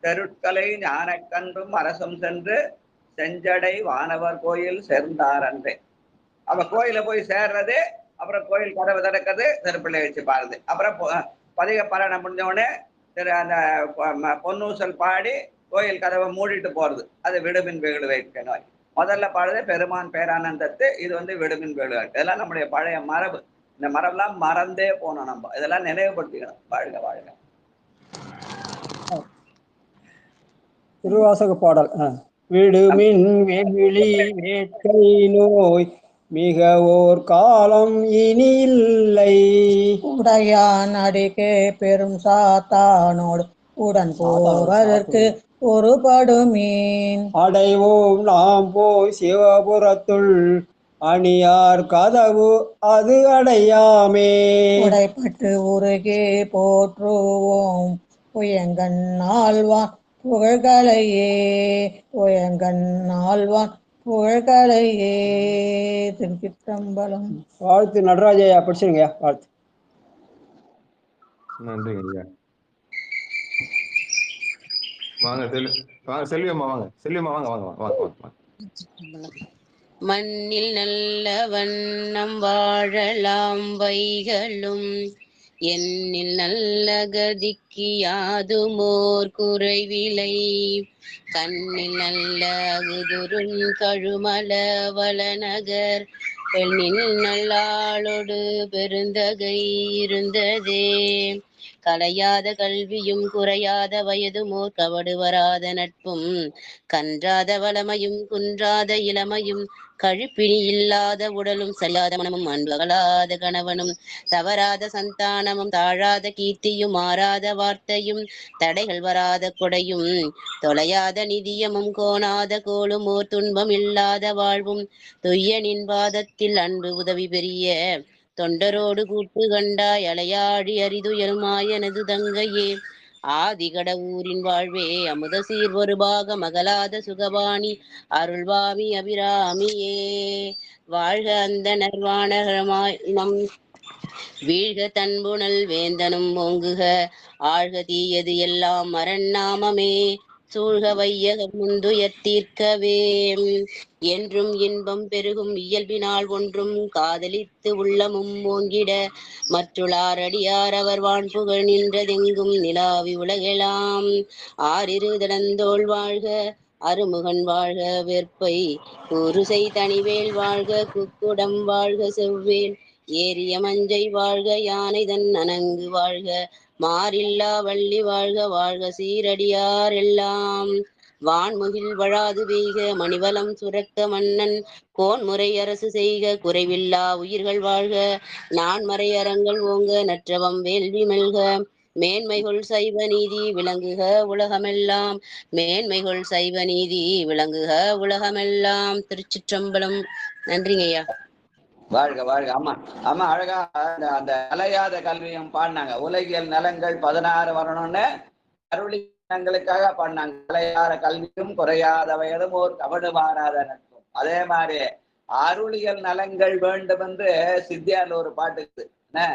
தெருட்கலை ஞானக்கன்றும் அரசும் சென்று செஞ்சடை வானவர் கோயில் சேர்ந்தார் அன்றே. அவ கோயில போய் சேர்றது, அப்புறம் கோயில் கதவை திறக்கிறது, திருப்பிள்ளை வச்சு பாருது. அப்புறம் பதிக பாராயணம் முடிஞ்ச உடனே அந்த பொன்னூசல் பாடி கோயில் கதவை மூடிட்டு போறது. அது விடுமின் வேடு வைக்கணும். முதல்ல பாடுறது பெருமான் பேரானந்தத்து. இது வந்து விடுமின் வேடு. இதெல்லாம் நம்முடைய பழைய மரபு. இந்த மரபெல்லாம் மறந்தே போனோம். நம்ம இதெல்லாம் நினைவுபடுத்திக்கணும். வாழ்க வாழ்க. திருவாசக பாடல். விடுமின் வெகுளி வேட்கை நோய் மிக ஓர் காலம் இனி இல்லை உடையான் அடிக்கே பெரும் சாத்தானோடு உடன் போவதற்கு ஒருபடுமீன் அடைவோம் நாம் போய் சிவபுரத்துள் அணியார் கதவு அது அடையாமே உடைப்பட்டு உருகே போற்றுவோம் உயங்கன் ஆழ்வான் புகழ்களையே உயங்கன் ஆழ்வான் புகழ்களையே. திருச்சிற்றம்பலம். வாழ்த்து நடராஜையா படிச்சிருங்க. வாழ்த்து. நன்றி ஐயா. வாங்க செல்வியம்மா, வாங்க செல்வியம்மா, வாங்க வாங்க வாங்க வாங்க. மண்ணில் நல்ல வண்ணம் வாழலாம் வைகளும் எண்ணில் நல்ல கதிக்கு யாதுமோர் குறைவிலை கண்ணில் நல்ல உதுரும் கழுமல வளநகர் பெண்ணின் நல்லாளோடு பெருந்தகை இருந்ததே. கலையாத கல்வியும் குறையாத வயதுமோர் கவடு வராத நட்பும் கன்றாத வளமையும் குன்றாத இளமையும் கழிப்பினி இல்லாத உடலும் சரியாத மனமும் அன்பகலாத கணவனும் தவறாத சந்தானமும் தாழாத கீர்த்தியும் மாறாத வார்த்தையும் தடைகள் வராத கொடையும் தொலையாத நிதியமும் கோணாத கோலும் ஓர் துன்பம் இல்லாத வாழ்வும் தொய்யனின் பாதத்தில் அன்பு உதவி பெரிய தொண்டரோடு கூட்டு கண்டாய் அலையாடி அரிதுயருமாயனது தங்கையே. ஆதிகட ஊரின் வாழ்வே அமுத சீர் ஒரு பாக மகளாத சுகபாணி அருள்வாமி அபிராமியே. வாழ்க அந்த நர்வாணகரமாய் நம் வீழ்க தன்புணல் வேந்தனும் ஓங்குக ஆழ்க தீயது எல்லாம் மரண்ணாமமே சூழ்க வையகம் முந்துயர் தீர்க்கவே. என்றும் இன்பம் பெருகும் இயல்பினால் ஒன்றும் காதலித்து உள்ளமும் ஓங்கிட மற்றுளாரடியார் அவர் வான்புகழ் நின்றதெங்கும் நிலாவி உலகெலாம். ஆறிரு தடந்தோள் வாழ்க அருமுகன் வாழ்க வெற்பை கூறுசை தனிவேல் வாழ்க குக்குடம் வாழ்க செவ்வேல் ஏரிய மஞ்சை வாழ்க யானை தன் அணங்கு வாழ்க மாறில்லா வள்ளி வாழ்க வாழ்க சீரடியார் எல்லாம். வான்முகில் வழாது வெய்க மணிவலம் சுரக்க மன்னன் கோன்முறை அரசு செய்க குறைவில்லா உயிர்கள் வாழ்க நான்மறை அறங்கள் ஓங்க நற்றவம் வேள்வி மெல்க மேன்மைகள் சைவ நீதி விளங்குக உலகமெல்லாம். மேன்மைகள் சைவ நீதி விளங்குக உலகமெல்லாம். திருச்சிற்றம்பலம். நன்றிங்க ஐயா. வாழ்க வாழ்க. ஆமா ஆமா, அழகா அந்த அலையாத கல்வியும் பாடினாங்க. உலகியல் நலங்கள் 16 வரணும்னு அருளிகளுக்காக பாடினாங்க. அலையாத கல்வியும் குறையாத வயதும் ஒரு கவடு மாறாத நட்பும். அதே மாதிரி அருளியல் நலங்கள் வேண்டும் என்று சித்தியார்ல ஒரு பாட்டு இருக்குது.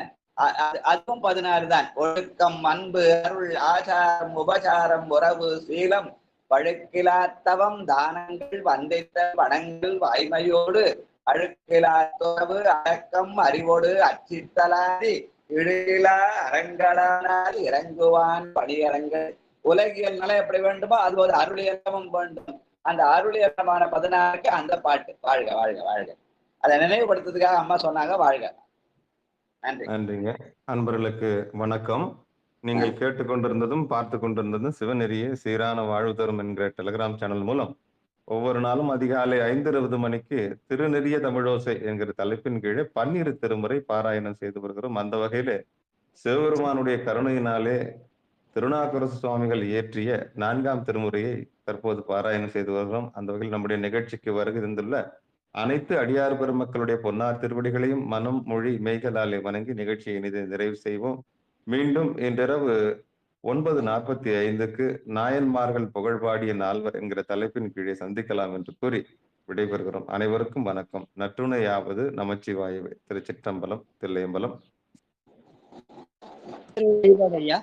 அதுவும் 16 தான். ஒழுக்கம், அன்பு, அருள், ஆச்சாரம், உபசாரம், உறவு, சீலம், பழுக்கிலாத்தவம், தானங்கள், வந்தித்த பணங்கள், வாய்மையோடு அழுக்கிலா துறவு, அடக்கம், அறிவோடு அச்சித்தலாதி இழுகிலா அரங்களானால் இறங்குவான் பணியரங்கள். உலகியல் நலம் எப்படி வேண்டுமோ அது ஒரு அருளியலமும் வேண்டும். அந்த அருளியலமான 16க்கு அந்த பாட்டு. வாழ்க வாழ்க வாழ்க. அதை நினைவுபடுத்துறதுக்காக அம்மா சொன்னாங்க. வாழ்க. நன்றி. நன்றிங்க. அன்பர்களுக்கு வணக்கம். நீங்கள் கேட்டுக்கொண்டிருந்ததும் பார்த்து கொண்டிருந்ததும் சிவநெறியே சீரான வாழ்வு தரும் என்கிற டெலிகிராம் சேனல் மூலம் ஒவ்வொரு நாளும் அதிகாலை 5:20 மணிக்கு திருநெறிய தமிழோசை என்கிற தலைப்பின் கீழே 12 திருமுறை பாராயணம் செய்து வருகிறோம். அந்த வகையில சிவபெருமானுடைய கருணையினாலே திருநாவுக்கரசு சுவாமிகள் இயற்றிய 4ஆம் திருமுறையை தற்போது பாராயணம் செய்து வருகிறோம். அந்த வகையில் நம்முடைய நிகழ்ச்சிக்கு வருகை தந்துள்ள அனைத்து அடியார் பெருமக்களுடைய பொன்னார் திருவடிகளையும் மனம் மொழி மெய்களாலே வணங்கி நிகழ்ச்சியை இனிதை நிறைவு செய்வோம். மீண்டும் இன்றிரவு 9:45க்கு நாயன்மார்கள் புகழ்பாடிய நால்வர் என்கிற தலைப்பின் கீழே சந்திக்கலாம் என்று கூறி விடைபெறுகிறோம். அனைவருக்கும் வணக்கம். நற்றுணையாவது நமச்சிவாயவே. திருச்சிற்றம்பலம், தில்லையம்பலம். ஐயா